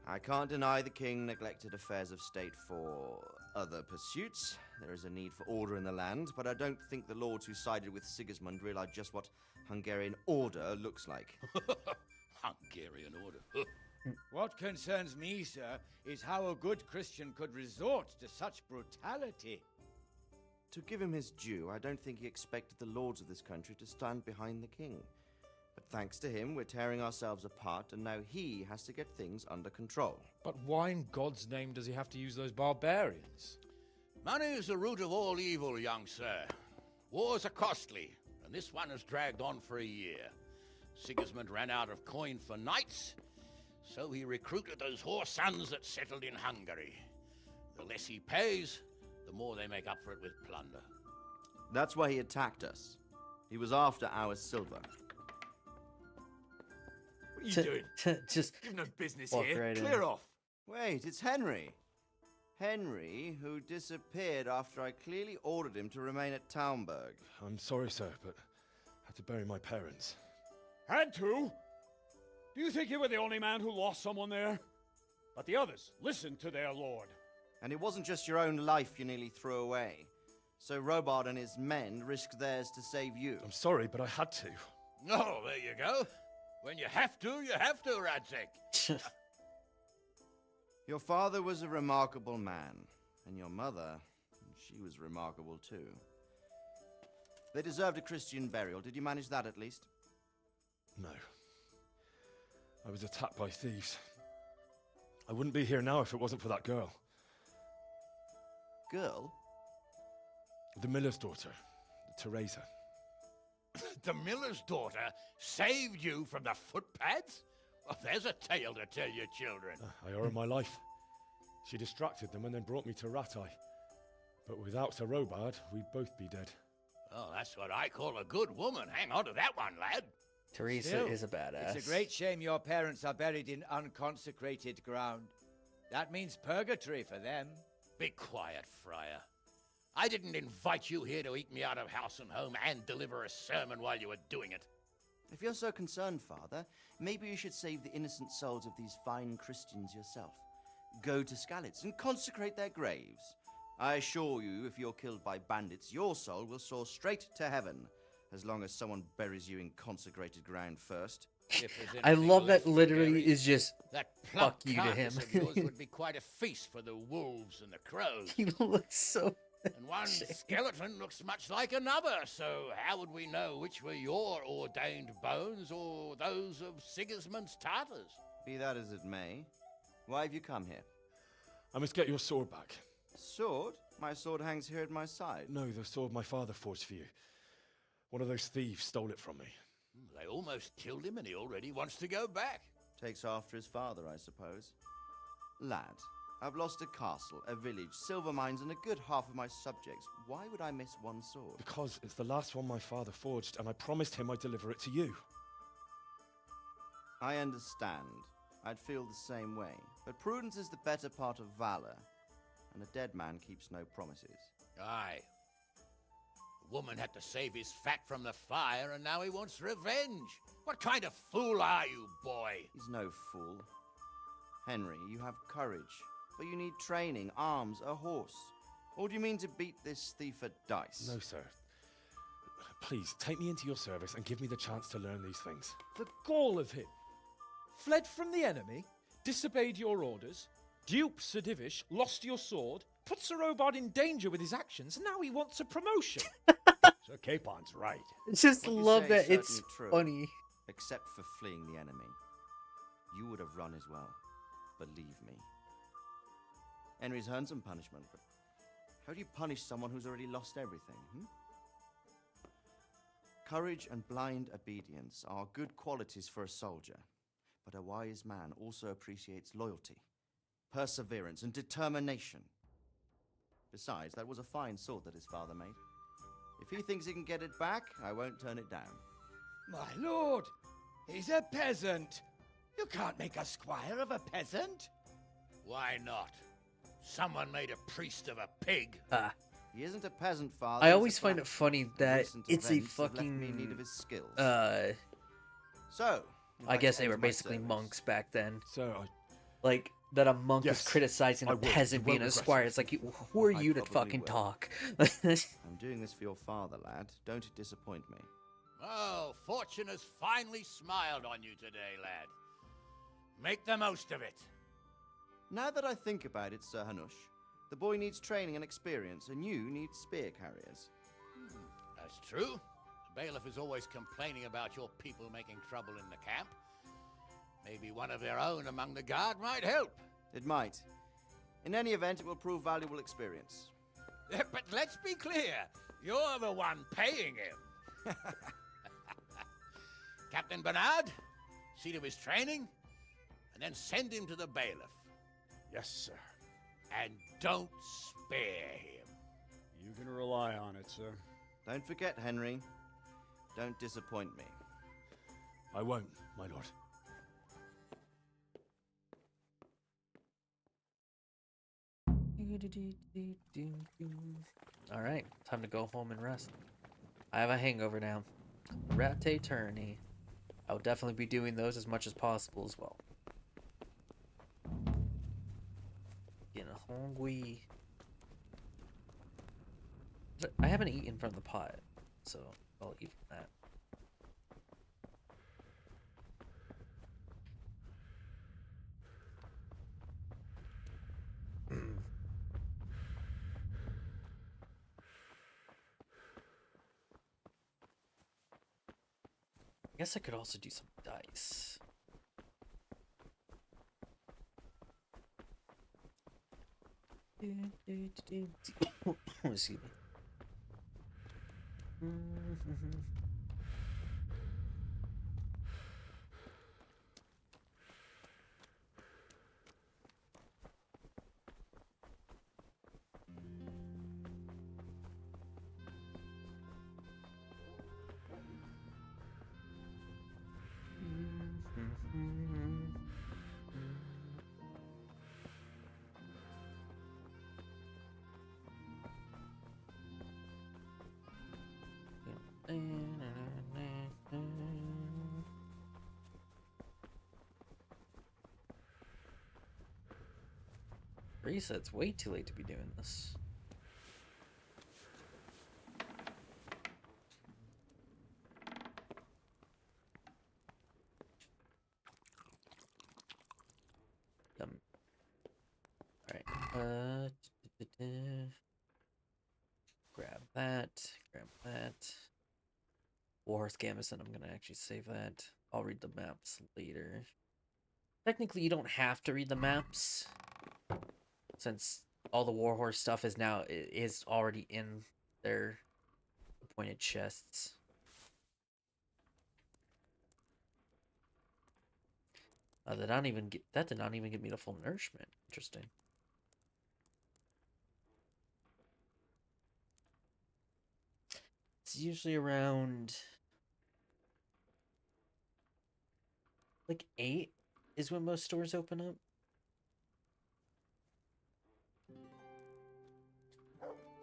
L: I can't deny the king neglected affairs of state for other pursuits. There is a need for order in the land, but I don't think the lords who sided with Sigismund realized just what Hungarian order looks like.
K: Hungarian order.
J: What concerns me, sir, is how a good Christian could resort to such brutality.
L: To give him his due, I don't think he expected the lords of this country to stand behind the king. But thanks to him, we're tearing ourselves apart, and now he has to get things under control.
G: But why in God's name does he have to use those barbarians?
K: Money is the root of all evil, young sir. Wars are costly, and this one has dragged on for a year. Sigismund ran out of coin for knights, so he recruited those whore sons that settled in Hungary. The less he pays, the more they make up for it with plunder.
L: That's why he attacked us. He was after our silver.
E: What are you doing?
A: Just
E: You've no business
A: walk
E: here.
A: right in.
E: Clear off.
L: Wait, it's Henry. Henry, who disappeared after I clearly ordered him to remain at Taumberg.
C: I'm sorry, sir, but I had to bury my parents.
H: Had to? Do you think you were the only man who lost someone there? But the others listened to their lord.
L: And it wasn't just your own life you nearly threw away. So Robard and his men risked theirs to save you.
C: I'm sorry, but I had to.
K: Oh, there you go. When you have to, Radzig.
L: Your father was a remarkable man, and your mother, she was remarkable too. They deserved a Christian burial. Did you manage that at least?
C: No. I was attacked by thieves. I wouldn't be here now if it wasn't for that girl.
L: Girl?
C: The miller's daughter, Teresa.
K: The miller's daughter saved you from the footpads? Well, there's a tale to tell your children.
C: I owe her my life. She distracted them and then brought me to Rattay. But without Sir Robard, we'd both be dead.
K: Oh, that's what I call a good woman. Hang on to that one, lad.
A: Teresa
J: Still,
A: is a badass.
J: It's a great shame your parents are buried in unconsecrated ground. That means purgatory for them.
K: Be quiet, Friar. I didn't invite you here to eat me out of house and home and deliver a sermon while you were doing it.
L: If you're so concerned, Father, maybe you should save the innocent souls of these fine Christians yourself. Go to Skalitz and consecrate their graves. I assure you, if you're killed by bandits, your soul will soar straight to heaven, as long as someone buries you in consecrated ground first.
A: I love that literally is just
K: that
A: fuck
K: plump
A: you to him.
K: carcass of yours would be quite a feast for the wolves and the crows.
A: He looks so...
K: And one skeleton looks much like another, so how would we know which were your ordained bones or those of Sigismund's Tartars?
L: Be that as it may, why have you come here?
C: I must get your sword back.
L: Sword? My sword hangs here at my side.
C: No, the sword my father forged for you. One of those thieves stole it from me.
K: They almost killed him and he already wants to go back.
L: Takes after his father, I suppose. Lad, I've lost a castle, a village, silver mines, and a good half of my subjects. Why would I miss one sword?
C: Because it's the last one my father forged, and I promised him I'd deliver it to you.
L: I understand. I'd feel the same way. But prudence is the better part of valor, and a dead man keeps no promises.
K: Aye. The woman had to save his fat from the fire, and now he wants revenge. What kind of fool are you, boy?
L: He's no fool. Henry, you have courage, but you need training, arms, a horse. Or do you mean to beat this thief at dice?
C: No, sir. Please, take me into your service and give me the chance to learn these things.
G: The gall of him. Fled from the enemy, disobeyed your orders, duped Sir Divish, lost your sword, put Sir Robard in danger with his actions, and now he wants a promotion.
H: Sir Capon's right.
A: Just
L: What you
A: love
L: say
A: that.
L: is
A: It's
L: certainly true.
A: funny.
L: Except for fleeing the enemy. You would have run as well. Believe me. Henry's earned some punishment, but how do you punish someone who's already lost everything, Courage and blind obedience are good qualities for a soldier, but a wise man also appreciates loyalty, perseverance, and determination. Besides, that was a fine sword that his father made. If he thinks he can get it back, I won't turn it down.
J: My lord, he's a peasant. You can't make a squire of a peasant.
K: Why not? Someone made a priest of a pig.
L: He isn't a peasant, father.
A: I
L: he's a
A: always find it
L: black.
A: funny that
L: Recent
A: it's a
L: events have left me in need
A: fucking
L: of his skills.
A: So,
L: if
A: I guess
L: can
A: they were
L: end my
A: basically
L: service.
A: monks back then.
E: Sir,
A: Like, that a monk is
E: Yes,
A: criticizing
E: I
A: a
E: will. You
A: peasant being
E: won't
A: a
E: regret
A: squire.
E: it.
A: It's like, who are
L: I
A: you to
L: probably
A: fucking
L: will.
A: talk?
L: I'm doing this for your father, lad. Don't disappoint me.
K: Oh, fortune has finally smiled on you today, lad. Make the most of it.
L: Now that I think about it, Sir Hanush, the boy needs training and experience, and you need spear carriers.
K: That's true. The bailiff is always complaining about your people making trouble in the camp. Maybe one of their own among the guard might help.
L: It might. In any event, it will prove valuable experience.
K: But let's be clear, you're the one paying him. Captain Bernard, see to his training, and then send him to the bailiff.
E: Yes, sir.
K: And don't spare him.
H: You can rely on it, sir.
L: Don't forget, Henry. Don't disappoint me.
E: I won't, my lord.
A: Alright, time to go home and rest. I have a hangover now. Rat tourney. I will definitely be doing those as much as possible as well. Getting hungry. I haven't eaten from the pot, so I'll eat from that. I guess I could also do some dice. Excuse me. Reset's way too late to be doing this. Alright, grab that, grab that. Warhorse Gamison, I'm gonna actually save that. I'll read the maps later. Technically, you don't have to read the maps, since all the Warhorse stuff is now is already in their appointed chests. That did not even give me the full nourishment. Interesting. It's usually around like 8 is when most stores open up.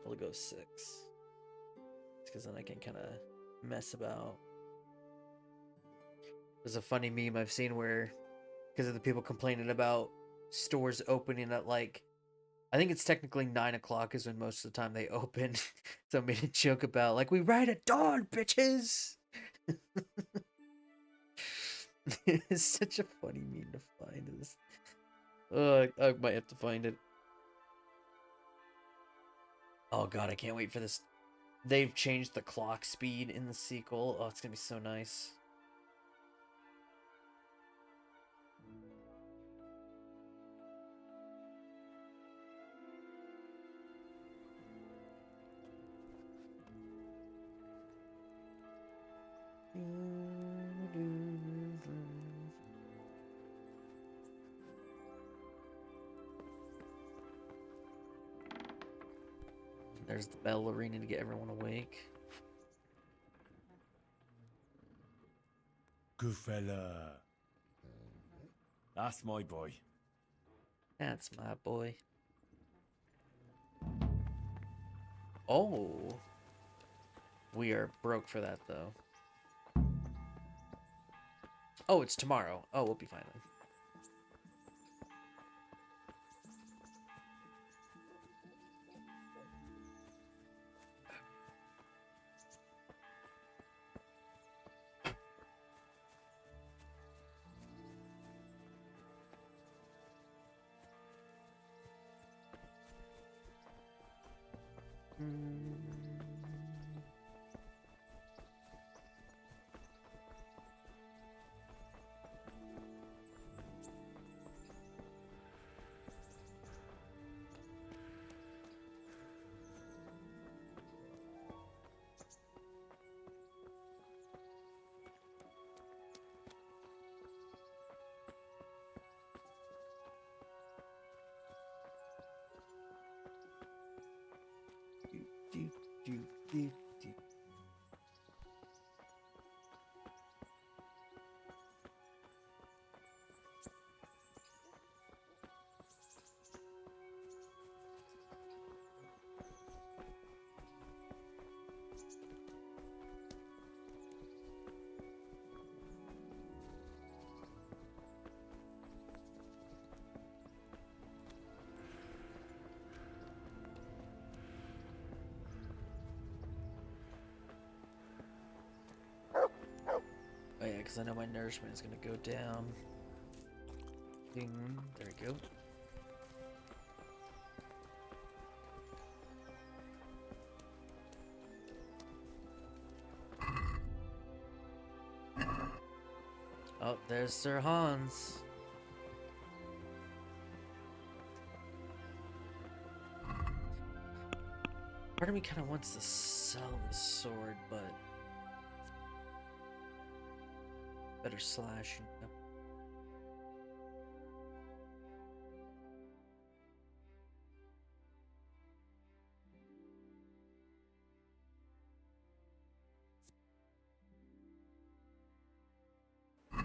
A: I'll go 6. Because then I can kind of mess about. There's a funny meme I've seen where, because of the people complaining about stores opening at like, I think it's technically 9 o'clock is when most of the time they open. So I made a joke about like, we ride at dawn, bitches. It's such a funny meme to find. This. I might have to find it. Oh god, I can't wait for this. They've changed the clock speed in the sequel. Oh, it's gonna be so nice. there's the bell ringing to get everyone awake.
E: Good fella. That's my boy.
A: That's my boy. Oh. We are broke for that, though. Oh, it's tomorrow. Oh, we'll be fine then. Oh yeah, because I know my nourishment is going to go down. Ding. There we go. Oh, there's Sir Hans. Part of me kind of wants to sell the sword, but better slash.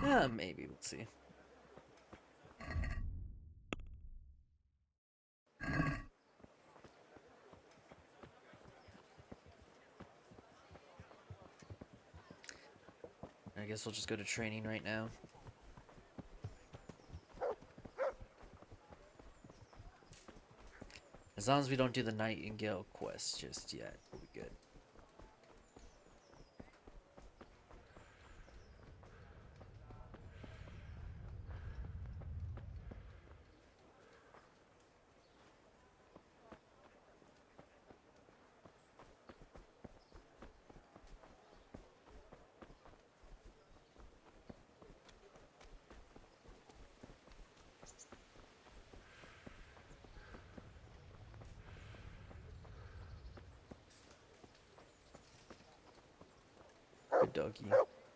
A: Yeah, maybe we'll see. I guess we'll just go to training right now. As long as we don't do the Nightingale quest just yet, we'll be good. Good doggy.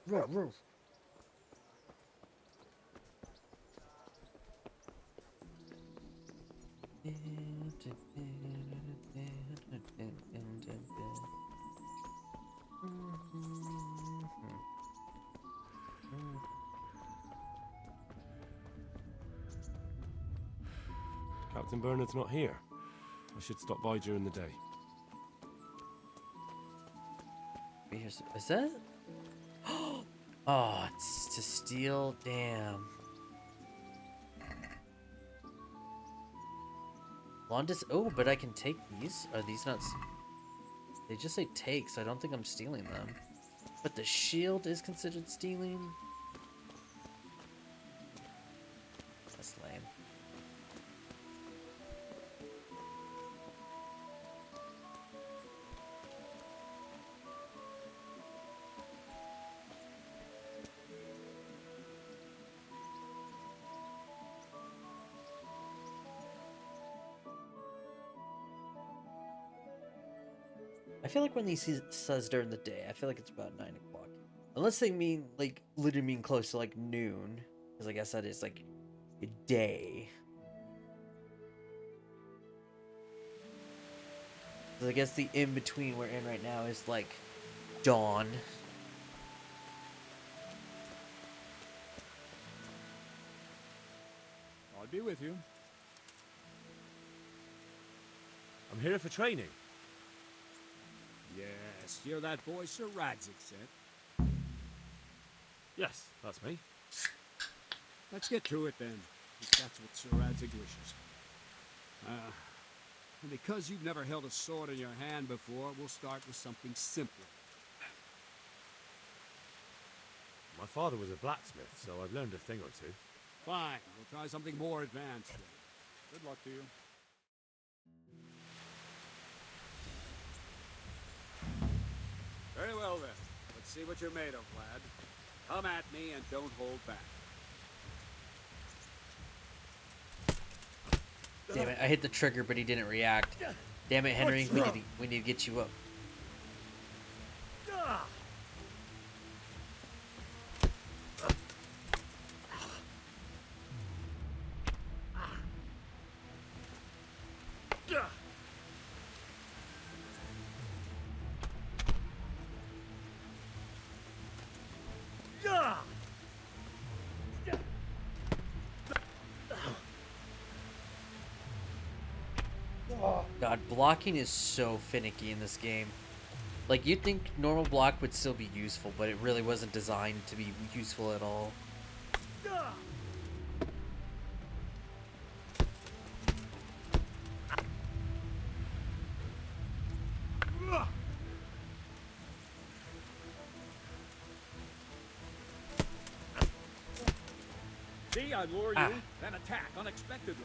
A: Roar, roar.
E: Captain Bernard's not here. I should stop by during the day.
A: Is that? Oh, it's to steal. Damn. Londis. Oh, but I can take these. Are these not? They just say take, so I don't think I'm stealing them. But the shield is considered stealing. That's lame. I feel like when he says during the day, I feel like it's about 9 o'clock. Unless they mean, like, literally mean close to, like, noon. Because I guess that is, like, a day. 'Cause I guess the in between we're in right now is like dawn.
M: I'll be with you.
C: I'm here for training.
M: Yes, you're that boy Sir Radzik sent.
C: Yes, that's me.
M: Let's get to it then, if that's what Sir Radzik wishes. And because you've never held a sword in your hand before, we'll start with something simpler.
C: My father was a blacksmith, so I've learned a thing or two.
M: Fine, we'll try something more advanced then. Good luck to you. Very well then. Let's see what you're made of, lad. Come at me and don't hold back.
A: Damn it, I hit the trigger, but he didn't react. Damn it, Henry, we need to get you up. God, blocking is so finicky in this game. Like, you'd think normal block would still be useful, but it really wasn't designed to be useful at all.
M: See, I lure you, then attack unexpectedly.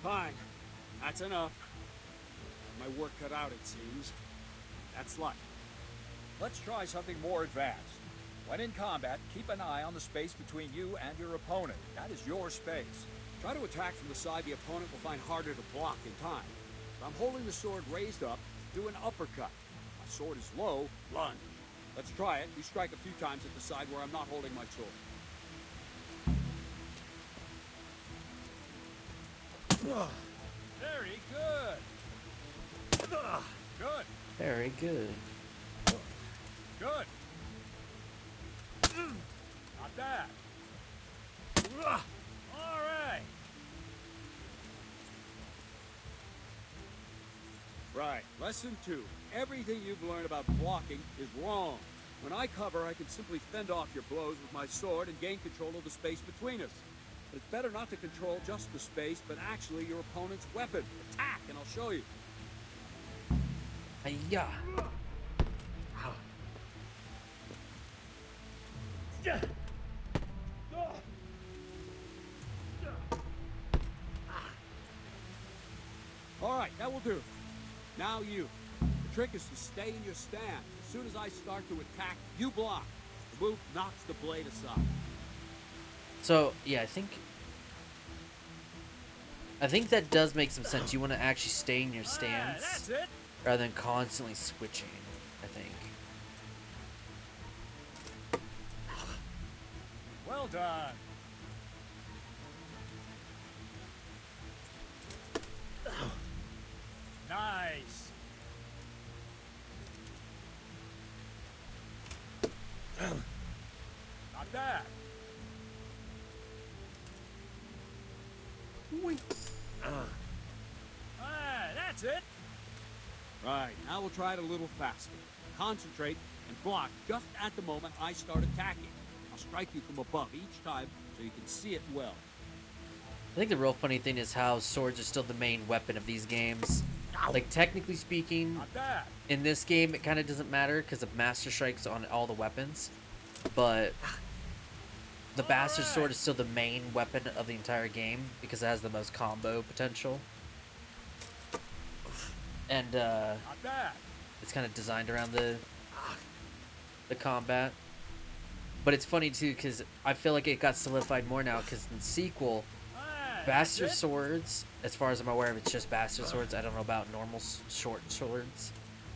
M: Fine. That's enough. My work cut out, it seems. That's luck. Let's try something more advanced. When in combat, keep an eye on the space between you and your opponent. That is your space. Try to attack from the side the opponent will find harder to block in time. If I'm holding the sword raised up, do an uppercut. My sword is low, lunge. Let's try it. You strike a few times at the side where I'm not holding my sword. Very good. Good.
A: Very good.
M: Good. Not bad. All right. Right. Lesson 2. Everything you've learned about blocking is wrong. When I cover, I can simply fend off your blows with my sword and gain control of the space between us. But it's better not to control just the space, but actually your opponent's weapon. Attack, and I'll show you.
A: Hiya.
M: All right, that will do. Now you. The trick is to stay in your stand. As soon as I start to attack, you block. The move knocks the blade aside.
A: So, yeah, I think that does make some sense. You want to actually stay in your stance
M: That's it.
A: rather than constantly switching, I think.
M: Well done. Nice. Not bad. That's it. Right, now we'll try it a little faster. Concentrate and block just at the moment I start attacking. I'll strike you from above each time so you can see it well.
A: I think the real funny thing is how swords are still the main weapon of these games. Like, technically speaking,
M: Not bad.
A: in this game, it kind of doesn't matter because of Master Strike's on all the weapons. But the Bastard Sword is still the main weapon of the entire game because it has the most combo potential. And
M: Not bad.
A: it's kind of designed around the combat. But it's funny too because I feel like it got solidified more now because in the sequel, Bastard Swords, as far as I'm aware of, it's just Bastard Swords. I don't know about normal short swords.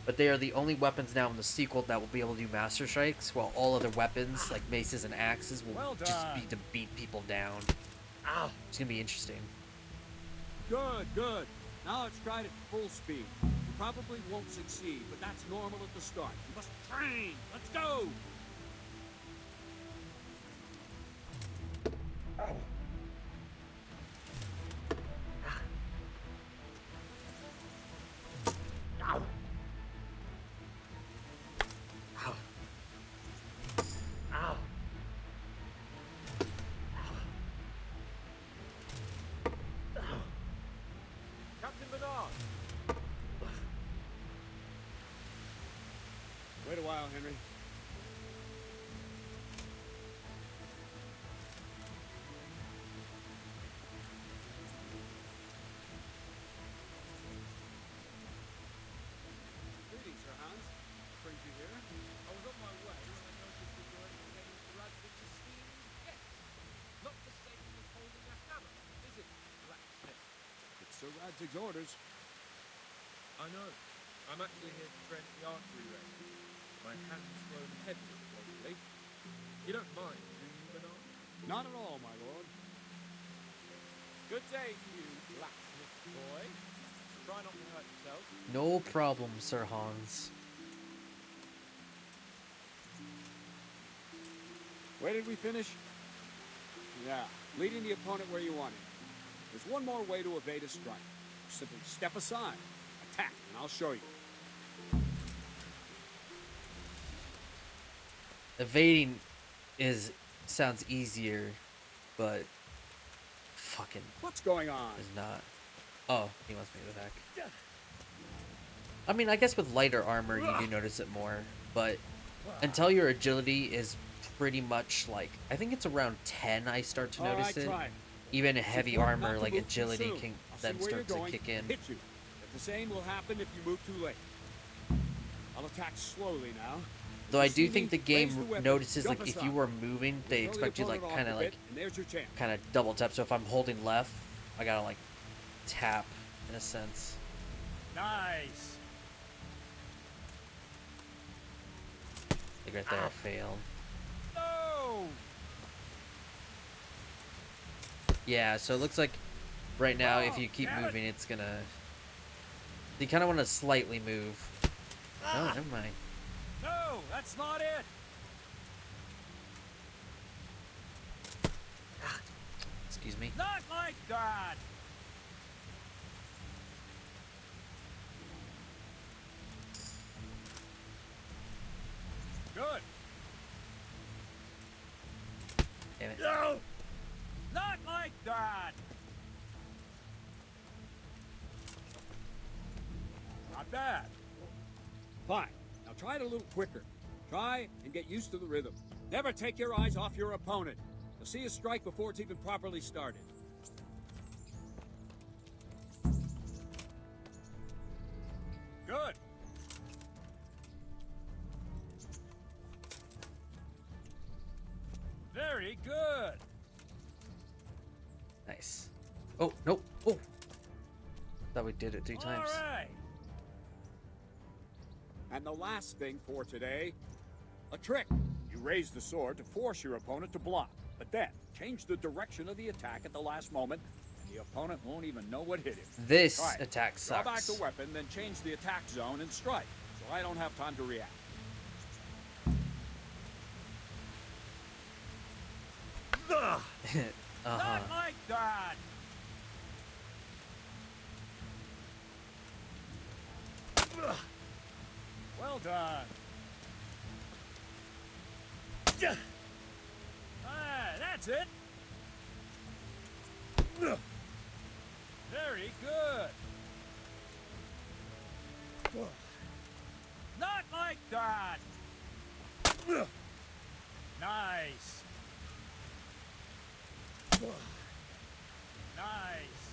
A: But they are the only weapons now in the sequel that will be able to do Master Strikes, while all other weapons, like maces and axes, will just be to beat people down. It's going to be interesting.
M: Good, good. Now let's try it at full speed. You probably won't succeed, but that's normal at the start. You must train. Let's go!
E: Captain Bernard!
M: Wait a while, Henry. Greetings, Sir Hans. Brings you here.
G: I was on my way when I noticed that you were entertaining Sir Radvich's esteemed guest. Not the same as holding a hammer, is it, blacksmith?
M: It's Sir Radzig's orders.
G: I know. I'm actually here to train at the archery range. My hands grown heavy lately. You don't mind, do you, Bernard?
M: Not at all, my lord.
G: Good day to you, blacksmith boy. Try not to hurt yourself.
A: No problem, Sir Hans.
M: Where did we finish? Yeah, leading the opponent where you want him. There's one more way to evade a strike. Simply step aside, attack, and I'll show you.
A: Evading sounds easier, but fucking
M: What's going on?
A: is not. Oh, he wants me to attack. I mean, I guess with lighter armor you do notice it more, but until your agility is pretty much like, I think it's around 10 I start to
M: All
A: notice
M: right,
A: it.
M: try.
A: Even
M: It's
A: heavy
M: important not
A: armor
M: to
A: like
M: move too
A: agility
M: soon.
A: can
M: I'll see
A: then
M: where
A: start
M: you're
A: to
M: going,
A: kick in.
M: Hit you. But the same will happen if you move too late. I'll attack slowly now.
A: Though I
M: You
A: do
M: see
A: think
M: me?
A: the game
M: Raise the weapon,
A: notices
M: jump
A: like if
M: aside.
A: you were moving, they
M: Throw the
A: expect you like
M: opponent off
A: kind of
M: the
A: like
M: bit, and there's your chance.
A: kind of double tap. So if I'm holding left, I gotta like tap in a sense.
M: Nice.
A: Like right there, I failed.
M: No.
A: Yeah, so it looks like right now if you keep
M: damn it.
A: moving, it's gonna. You kind of want to slightly move. Oh, never mind.
M: No, that's not it.
A: Excuse me.
M: Not like that. Good.
A: Damn it.
M: No. Not like that. Not bad. Fine. Now try it a little quicker. Try and get used to the rhythm. Never take your eyes off your opponent. You'll see a strike before it's even properly started. Good. Very good.
A: Nice. Oh, nope. Oh. Thought we did it 3 times.
M: All right. And the last thing for today, a trick. You raise the sword to force your opponent to block, but then change the direction of the attack at the last moment, and the opponent won't even know what hit him.
A: This
M: Try it.
A: attack
M: Draw back
A: sucks.
M: the weapon, then change the attack zone and strike, so I don't have time to react.
A: Uh-huh.
M: Not like that! Well done. Ah, that's it. Very good. Not like that. Nice. Nice.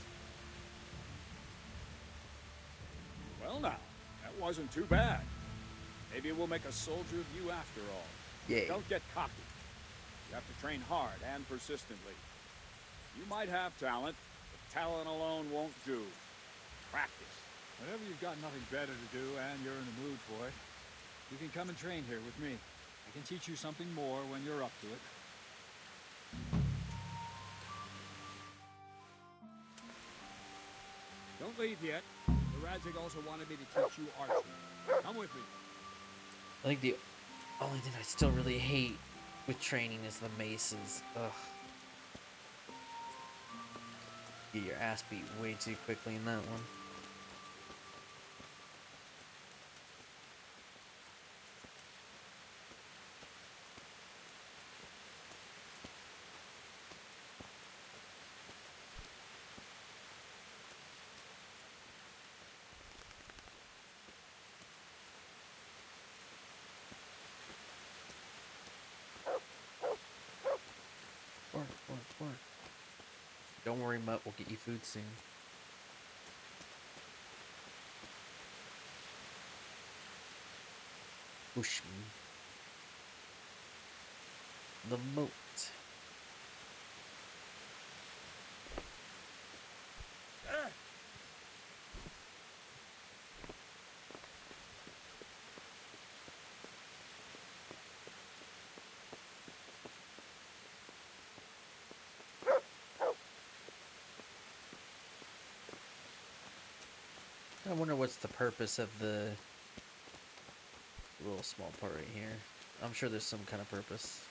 M: Well now, that wasn't too bad. Maybe we'll make a soldier of you after all.
A: Yeah.
M: Don't get cocky. You have to train hard and persistently. You might have talent, but talent alone won't do. Practice.
N: Whenever you've got nothing better to do and you're in the mood for it, you can come and train here with me. I can teach you something more when you're up to it.
M: Don't leave yet. The Radzig also wanted me to teach you archery. Come with me.
A: I think the only thing I still really hate with training is the maces. Ugh. Get your ass beat way too quickly in that one. Work, work, work. Don't worry, Mutt. We'll get you food soon. Bushman. The moat. I wonder what's the purpose of the little small part right here. I'm sure there's some kind of purpose.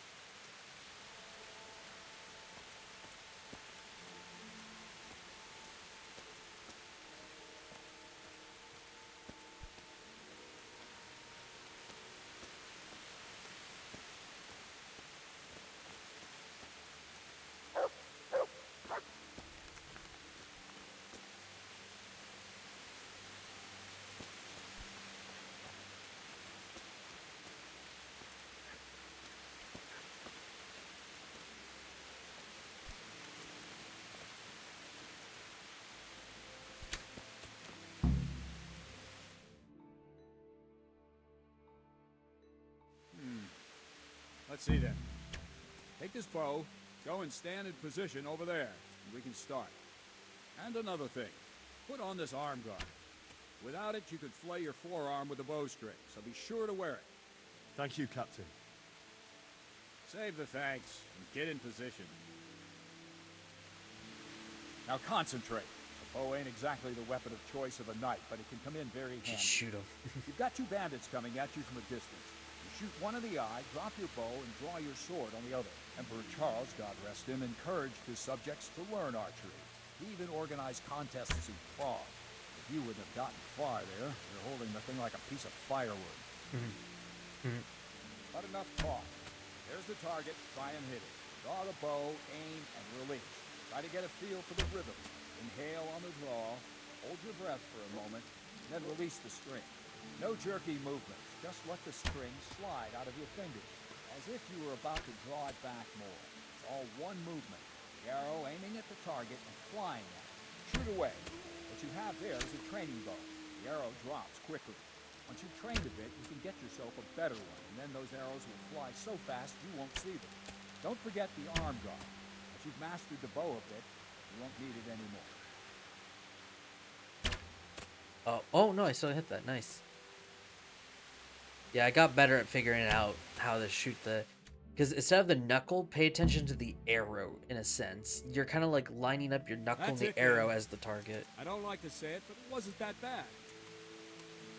M: Let's see then. Take this bow, go and stand in position over there, and we can start. And another thing, put on this arm guard. Without it, you could flay your forearm with a bowstring, so be sure to wear it.
C: Thank you, Captain.
M: Save the thanks, and get in position. Now concentrate. The bow ain't exactly the weapon of choice of a knight, but it can come in very handy.
A: Just shoot him.
M: You've got two bandits coming at you from a distance. You shoot one in the eye, drop your bow, and draw your sword on the other. Emperor Charles, God rest him, encouraged his subjects to learn archery. He even organized contests in Prague. If you wouldn't have gotten far there, you're holding the thing like a piece of firewood. But enough talk. There's the target. Try and hit it. Draw the bow, aim, and release. Try to get a feel for the rhythm. Inhale on the draw, hold your breath for a moment, then release the string. No jerky movements. Just let the string slide out of your fingers, as if you were about to draw it back more. It's all one movement. The arrow aiming at the target and flying at it. Shoot away. What you have there is a training bow. The arrow drops quickly. Once you've trained a bit, you can get yourself a better one, and then those arrows will fly so fast you won't see them. Don't forget the arm guard. Once you've mastered the bow a bit, you won't need it anymore.
A: Oh no, I still hit that. Nice. Yeah, I got better at figuring out how to shoot the... Because instead of the knuckle, pay attention to the arrow, in a sense. You're kind of like lining up your knuckle and the arrow as the target.
M: I don't like to say it, but it wasn't that bad.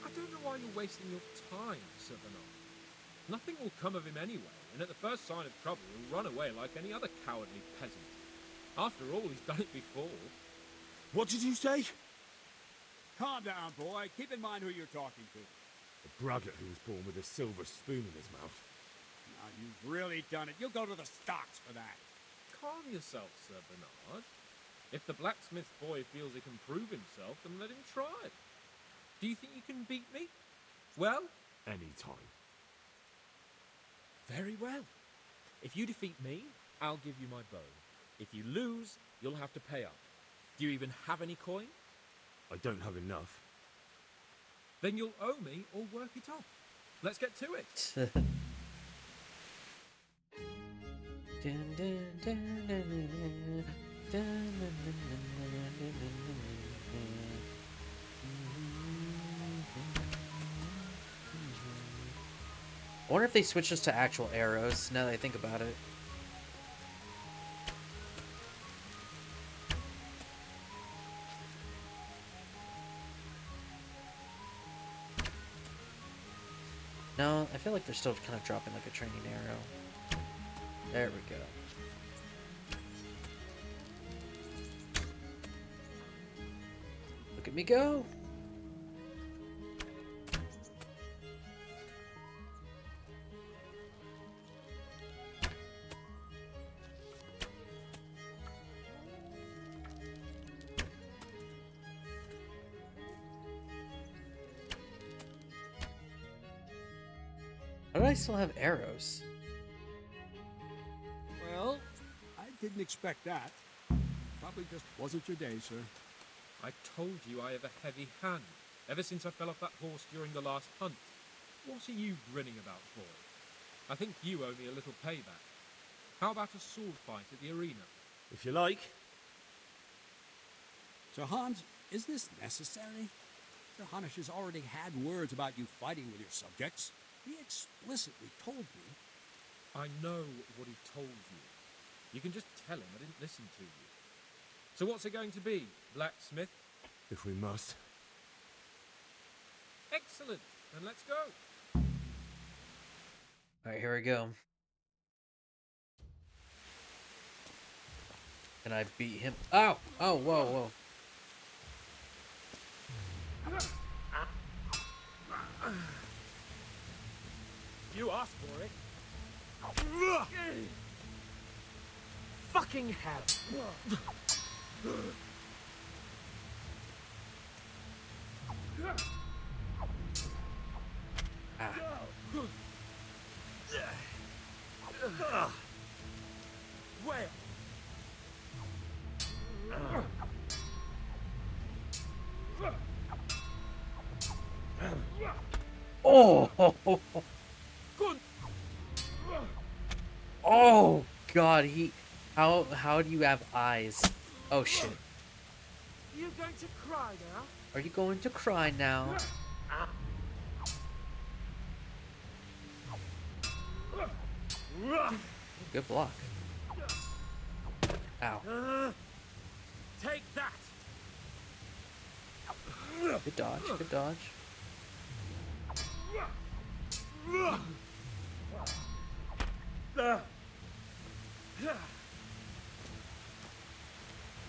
G: I don't know why you're wasting your time, Sir Bernard. Nothing will come of him anyway, and at the first sign of trouble, he'll run away like any other cowardly peasant. After all, he's done it before.
C: What did you say?
M: Calm down, boy. Keep in mind who you're talking to.
C: A braggart who was born with a silver spoon in his mouth.
M: Now, you've really done it. You'll go to the stocks for that.
G: Calm yourself, Sir Bernard. If the blacksmith boy feels he can prove himself, then let him try. Do you think you can beat me? Well?
C: Any time.
G: Very well. If you defeat me, I'll give you my bow. If you lose, you'll have to pay up. Do you even have any coin?
C: I don't have enough.
G: Then you'll owe me or work it off. Let's get to it.
A: I wonder if they switch us to actual arrows, now that I think about it. No, I feel like they're still kind of dropping like a training arrow. There we go. Look at me go! Why do I still have arrows?
M: Well, I didn't expect that. Probably just wasn't your day, sir.
G: I told you I have a heavy hand, ever since I fell off that horse during the last hunt. What are you grinning about, boy? I think you owe me a little payback. How about a sword fight at the arena?
C: If you like.
M: So, Hans, is this necessary? Sir Hanush has already had words about you fighting with your subjects. He explicitly told me.
G: I know what he told you. You can just tell him I didn't listen to you. So what's it going to be, blacksmith?
C: If we must.
G: Excellent. Then let's go.
A: Alright, here we go. Can I beat him? Ow! Oh, whoa, whoa.
M: You asked for it.
H: Fucking hell.
M: Where?
A: Oh!
M: Good.
A: Oh God, he. How do you have eyes? Oh shit.
H: You going to cry now?
A: Are you going to cry now? Good block. Ow.
H: Take that.
A: Good dodge. Good dodge.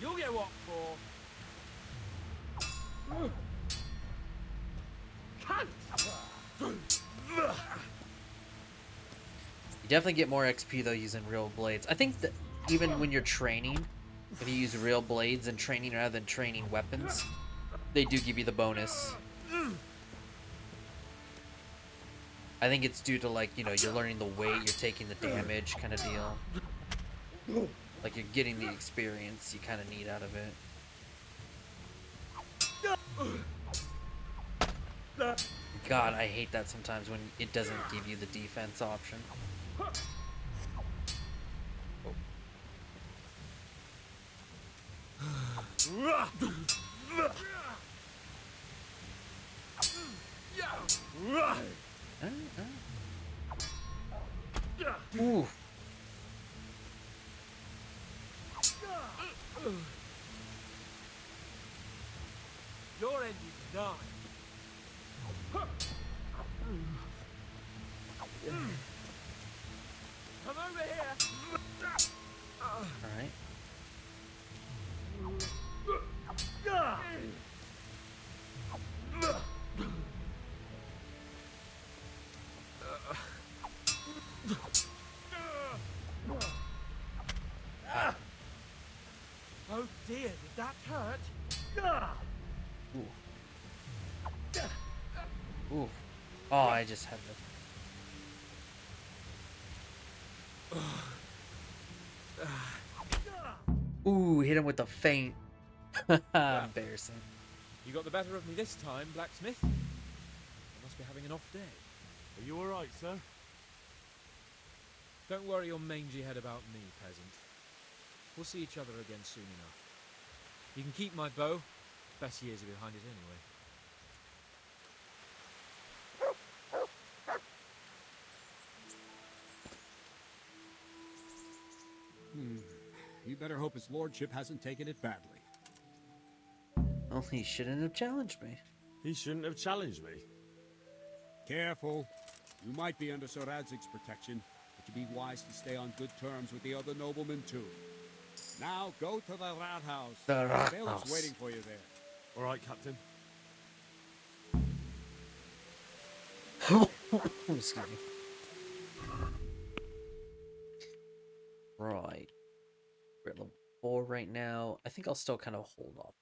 H: You'll get what for. Cunt!
A: You definitely get more XP though using real blades. I think that even when you're training, if you use real blades and training rather than training weapons, they do give you the bonus. I think it's due to, like, you know, you're learning the weight, you're taking the damage kind of deal. Like, you're getting the experience you kind of need out of it. God, I hate that sometimes when it doesn't give you the defense option. Ooh.
H: Your end is done. Come over here.
A: Alright.
H: Oh dear, did that hurt?
A: Ooh. Ooh. Oh, I just had the... Ooh, hit him with the feint. Embarrassing.
G: You got the better of me this time, blacksmith. I must be having an off day.
C: Are you alright, sir?
G: Don't worry your mangy head about me, peasant. We'll see each other again soon enough. You can keep my bow. Best years are behind it anyway.
M: You better hope his lordship hasn't taken it badly.
A: Well, he shouldn't have challenged me.
C: He shouldn't have challenged me.
M: Careful. You might be under Sir Radzig's protection, but you'd be wise to stay on good terms with the other noblemen too. Now go to the rat house.
A: The rat
M: Bailiff's
A: house.
M: waiting for you there.
C: All right, Captain.
A: Excuse me. Right. We're at level 4 right now. I think I'll still kind of hold off.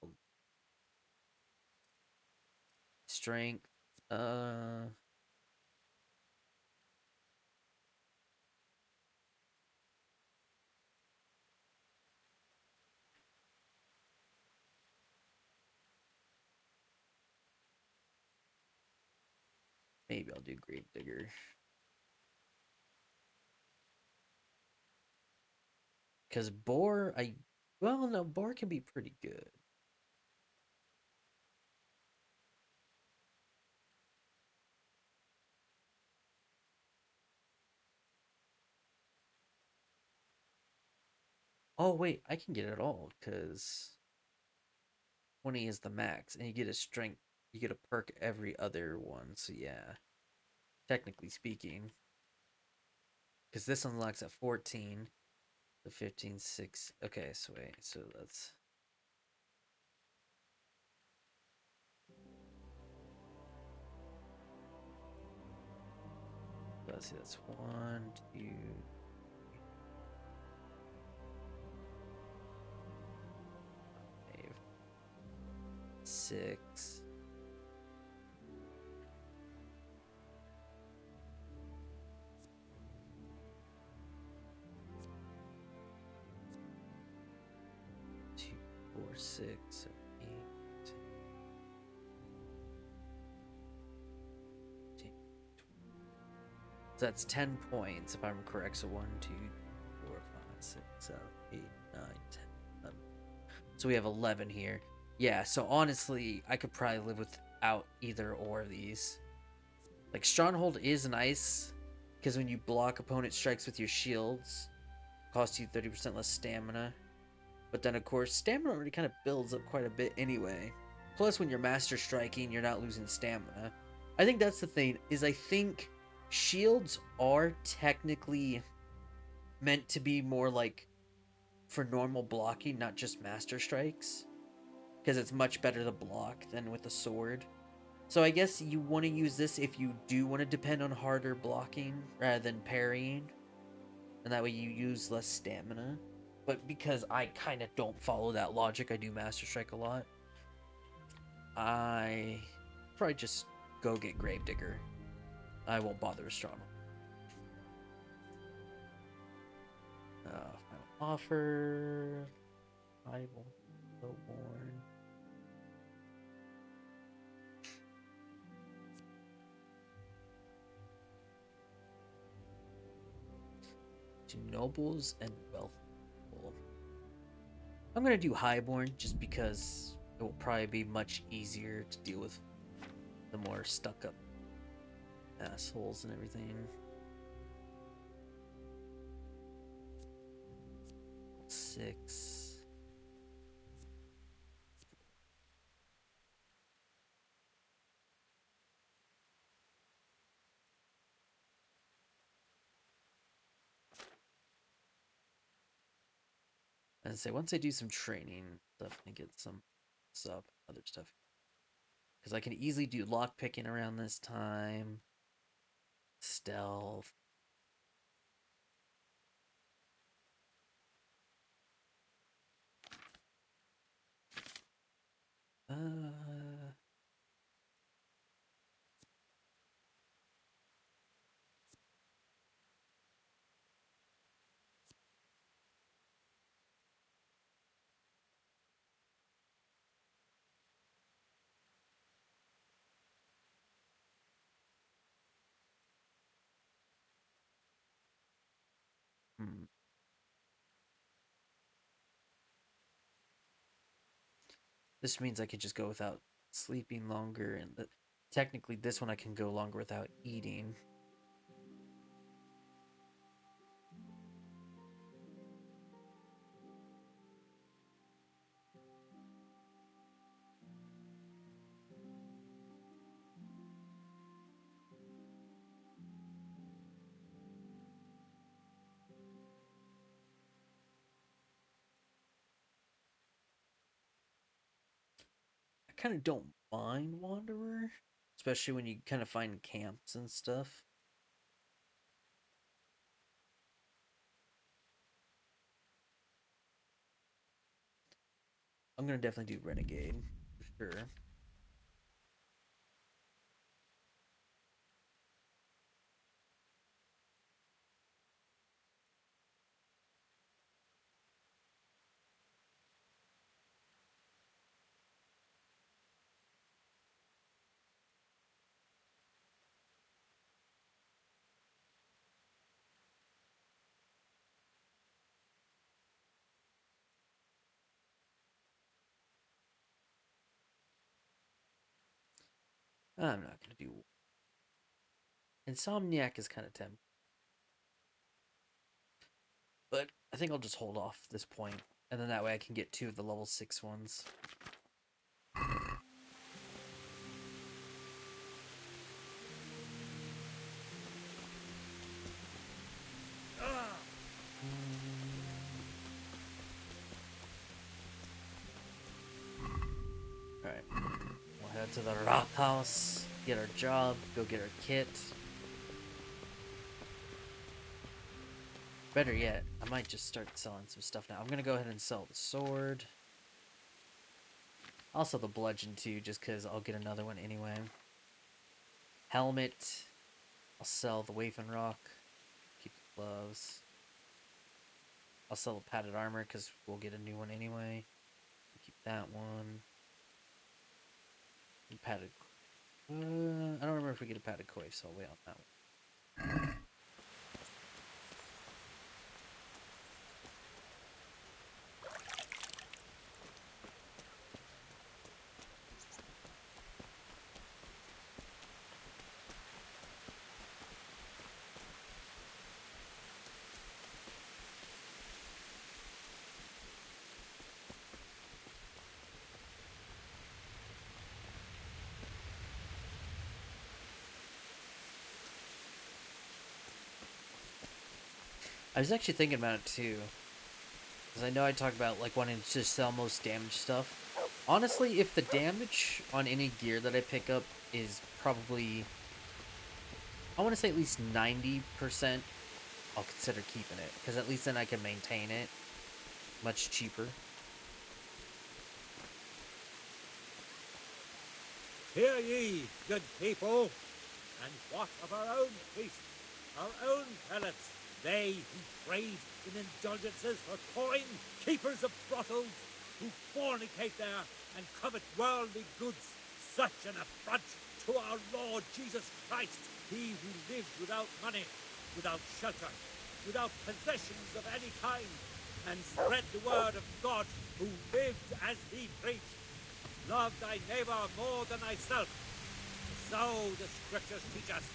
A: Strength. Maybe I'll do Gravedigger. Because Boar, well, no, Boar can be pretty good. Oh, wait, I can get it all, because 20 is the max, and you get a strength, you get a perk every other one, so yeah. Technically speaking. Because this unlocks at 14, the 15, 6. Okay, so wait, so that's... Let's see, that's 1, 2, 5, 6. Two, 4, 6, 7, 8. So that's 10 points if I'm correct. So 1, 2, 4, 5, 6, 7, 8, 9, 10, 11. So we have 11 here. Yeah, so honestly, I could probably live without either or of these. Like, Stronghold is nice, because when you block opponent strikes with your shields, it costs you 30% less stamina. But then, of course, stamina already kind of builds up quite a bit anyway. Plus, when you're master striking, you're not losing stamina. I think that's the thing, is I think shields are technically meant to be more like for normal blocking, not just master strikes. Because it's much better to block than with a sword. So I guess you want to use this if you do want to depend on harder blocking rather than parrying. And that way you use less stamina. But because I kind of don't follow that logic, I do Master Strike a lot. I probably just go get Gravedigger. I won't bother with Stronghold. Final offer. Bible. Lowborn. To nobles and wealthy people. I'm gonna do Highborn just because it will probably be much easier to deal with the more stuck up assholes and everything. 6. And say once I do some training, definitely get some other stuff. Because I can easily do lock picking around this time. Stealth. This means I could just go without sleeping longer, and technically this one I can go longer without eating. kind of don't mind Wanderer, especially when you kind of find camps and stuff. I'm gonna definitely do Renegade for sure. I'm not gonna do Insomniac is kind of tempting, but I think I'll just hold off this point, and then that way I can get 2 of the level 6 ones. Alright, we'll head to the rock house, get our job, go get our kit. Better yet, I might just start selling some stuff now. I'm gonna go ahead and sell the sword. Also the bludgeon too, just because I'll get another one anyway. Helmet. I'll sell the Wafen Rock. Keep the gloves. I'll sell the padded armor because we'll get a new one anyway. Keep that one. And padded. I don't remember if we get a padded coif, so I'll wait on that one. I was actually thinking about it too, because I know I talked about like wanting to sell most damaged stuff. Honestly, if the damage on any gear that I pick up is probably, I want to say at least 90%, I'll consider keeping it, because at least then I can maintain it much cheaper.
H: Hear ye, good people, and what of our own priests, our own prelates, they who trade in indulgences for coin, keepers of brothels, who fornicate there and covet worldly goods, such an affront to our Lord Jesus Christ, he who lived without money, without shelter, without possessions of any kind, and spread the word of God, who lived as he preached. Love thy neighbor more than thyself. So the scriptures teach us.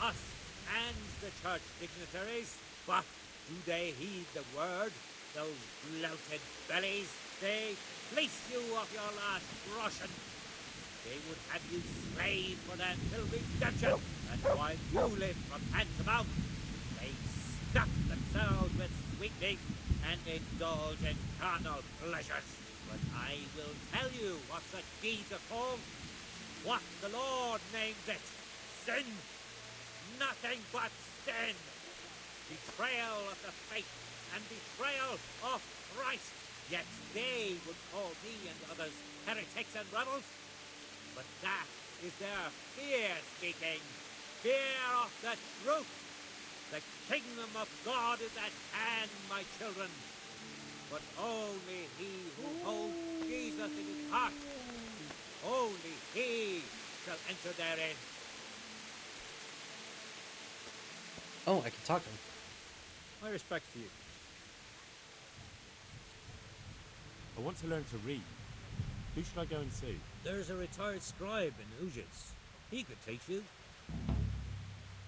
H: Us and the church dignitaries. But do they heed the word? Those bloated bellies, they fleece you of your last groschen. They would have you slave for their till redemption. And while you live from hand to mouth, they stuff themselves with sweetmeat and indulge in carnal pleasures. But I will tell you what such deeds are called. What the Lord names it. Sin. Nothing but sin. Betrayal of the faith and betrayal of Christ. Yet they would call me and others heretics and rebels. But that is their fear speaking. Fear of the truth. The kingdom of God is at hand, my children. But only he who holds Jesus in his heart, only he shall enter therein.
A: Oh, I can talk to him.
N: My respect for you.
E: I want to learn to read. Who should I go and see?
H: There's a retired scribe in Ujits. He could teach you.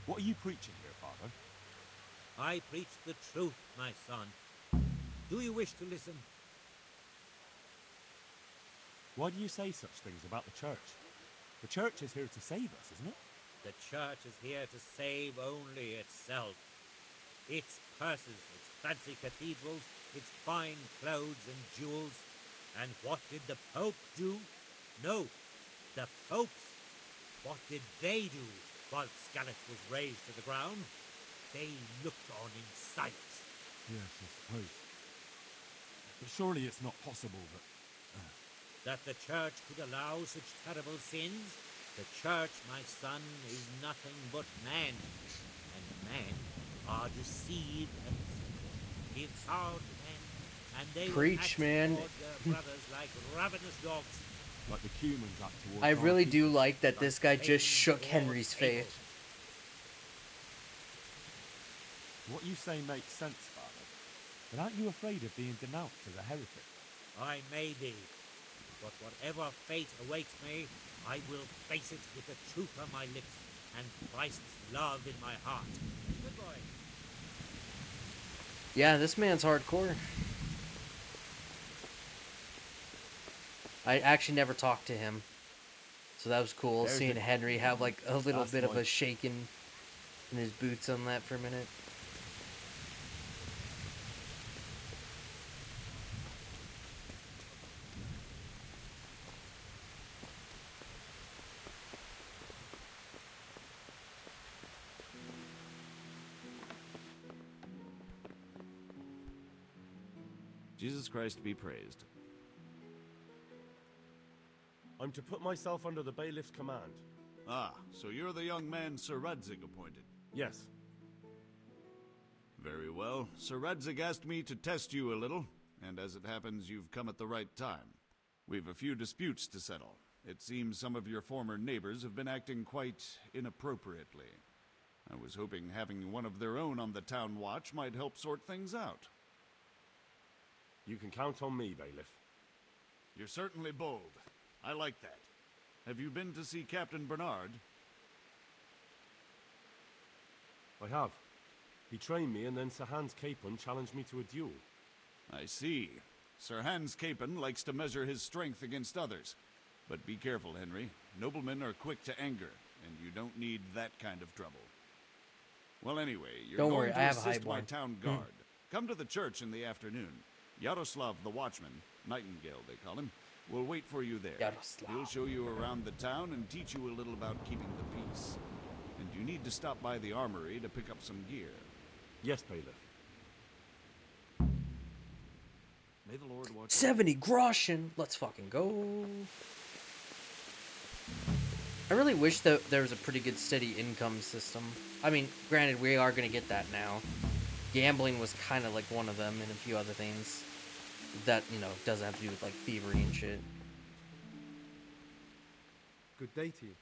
E: What are you preaching here, Father?
H: I preach the truth, my son. Do you wish to listen?
E: Why do you say such things about the church? The church is here to save us, isn't it?
H: The church is here to save only itself. Its purses, its fancy cathedrals, its fine clothes and jewels. And what did the Pope do? No, the popes. What did they do while Scarlet was razed to the ground? They looked on in silence.
E: Yes, I suppose. But surely it's not possible that...
H: That the Church could allow such terrible sins? The Church, my son, is nothing but man. And men are deceived and give power to men, and they will
A: Preach,
H: act
A: man.
H: towards their brothers like ravenous dogs.
E: Like the humans act towards
A: I
E: our
A: really do
E: people.
A: like that this guy
H: Cain
A: just shook
H: towards
A: Henry's
H: Abel.
A: faith.
E: What you say makes sense, Father. But aren't you afraid of being denounced as a heretic?
H: I may be, but whatever fate awaits me, I will face it with the truth on my lips and Christ's love in my heart. Good boy.
A: Yeah, this man's hardcore. I actually never talked to him, so that was cool.
I: There's
A: Seeing
I: the-
A: Henry have like a little
I: That's
A: bit of
I: one.
A: a shaking in his boots on that for a minute.
O: Jesus Christ be praised.
C: I'm to put myself under the bailiff's command.
O: Ah, so you're the young man Sir Radzig appointed.
C: Yes.
O: Very well. Sir Radzig asked me to test you a little, and as it happens, you've come at the right time. We've a few disputes to settle. It seems some of your former neighbors have been acting quite inappropriately. I was hoping having one of their own on the town watch might help sort things out.
C: You can count on me, bailiff.
O: You're certainly bold. I like that. Have you been to see Captain Bernard?
C: I have. He trained me, and then Sir Hans Capon challenged me to a duel.
O: I see. Sir Hans Capon likes to measure his strength against others. But be careful, Henry. Noblemen are quick to anger, and you don't need that kind of trouble. Well, anyway, you're
A: Don't
O: going
A: worry,
O: to
A: I have a
O: assist my
A: highborn.
O: town guard. Come to the church in the afternoon. Yaroslav the watchman, Nightingale they call him, will wait for you there.
A: Yaroslav.
O: He'll show you around the town and teach you a little about keeping the peace. And you need to stop by the armory to pick up some gear.
C: Yes, bailiff.
O: May the Lord watch
A: 70 groschen. Let's fucking go. I really wish that there was a pretty good steady income system. I mean, granted, we are going to get that now. Gambling was kind of like one of them, and a few other things that, you know, doesn't have to do with like thievery and shit.
C: Good day to you.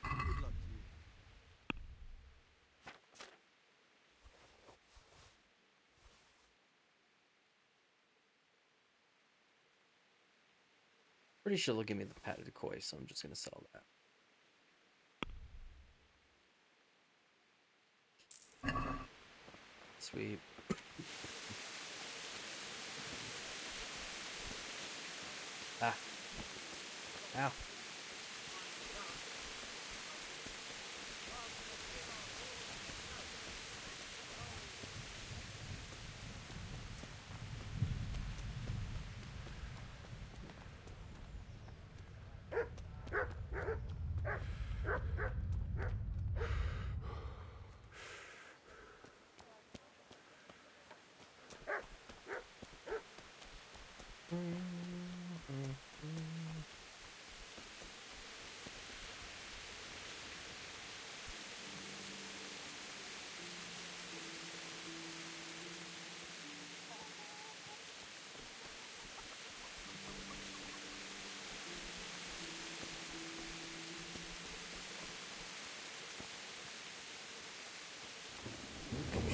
L: Good luck to you.
A: Pretty sure they'll give me the padded koi, so I'm just going to sell that. Sweet. Ah. Ow.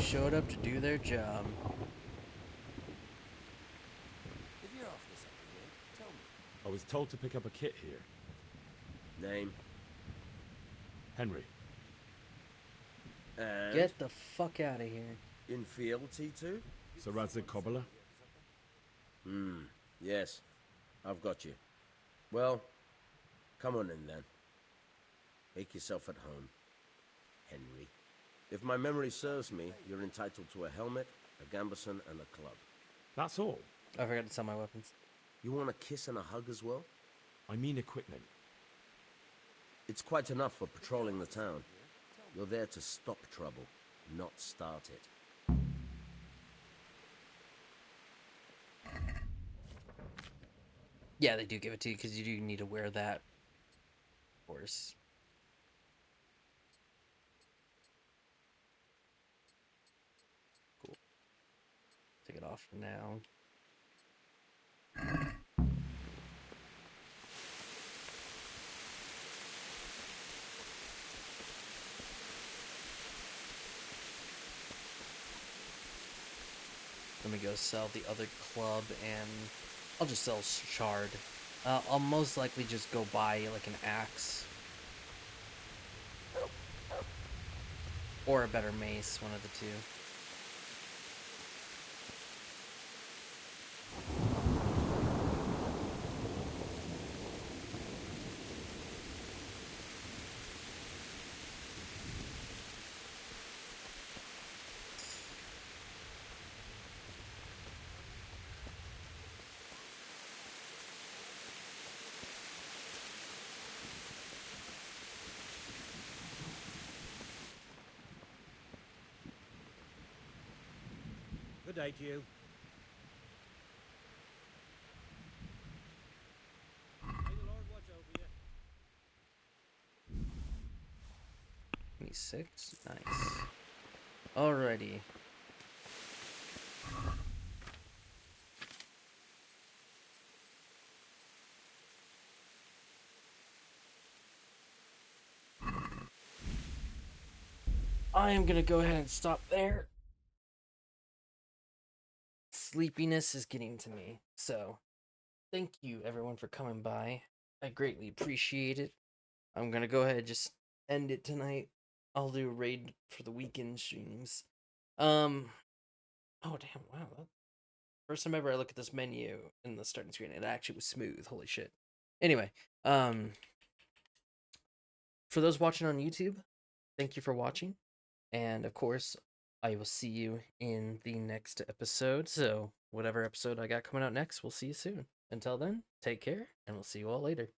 A: Showed up to do their job.
D: If you're after something here, tell me.
C: I was told to pick up a kit here.
D: Name?
C: Henry.
D: And
A: Get the fuck out of here.
D: in field, T2?
C: Sir Radzig Cobbler.
D: Yes. I've got you. Well, come on in then. Make yourself at home, Henry. If my memory serves me, you're entitled to a helmet, a gambeson, and a club.
C: That's all.
A: I forgot to sell my weapons.
D: You want a kiss and a hug as well?
C: I mean equipment.
D: It's quite enough for patrolling the town. You're there to stop trouble, not start it.
A: Yeah, they do give it to you because you do need to wear that. Of course. Cool. Take it off for now. Let me go sell the other club, and I'll just sell shard. I'll most likely just go buy like an axe or a better mace, one of the two.
H: Good day to you. May the Lord watch over you.
A: 26, nice. Alrighty. I am gonna go ahead and stop there. Sleepiness is getting to me, so thank you everyone for coming by. I greatly appreciate it. I'm gonna go ahead and just end it tonight. I'll do a raid for the weekend streams. Oh damn, wow. First time ever I look at this menu in the starting screen, it actually was smooth. Holy shit. Anyway, for those watching on YouTube, thank you for watching. And of course, I will see you in the next episode. So, whatever episode I got coming out next, we'll see you soon. Until then, take care, and we'll see you all later.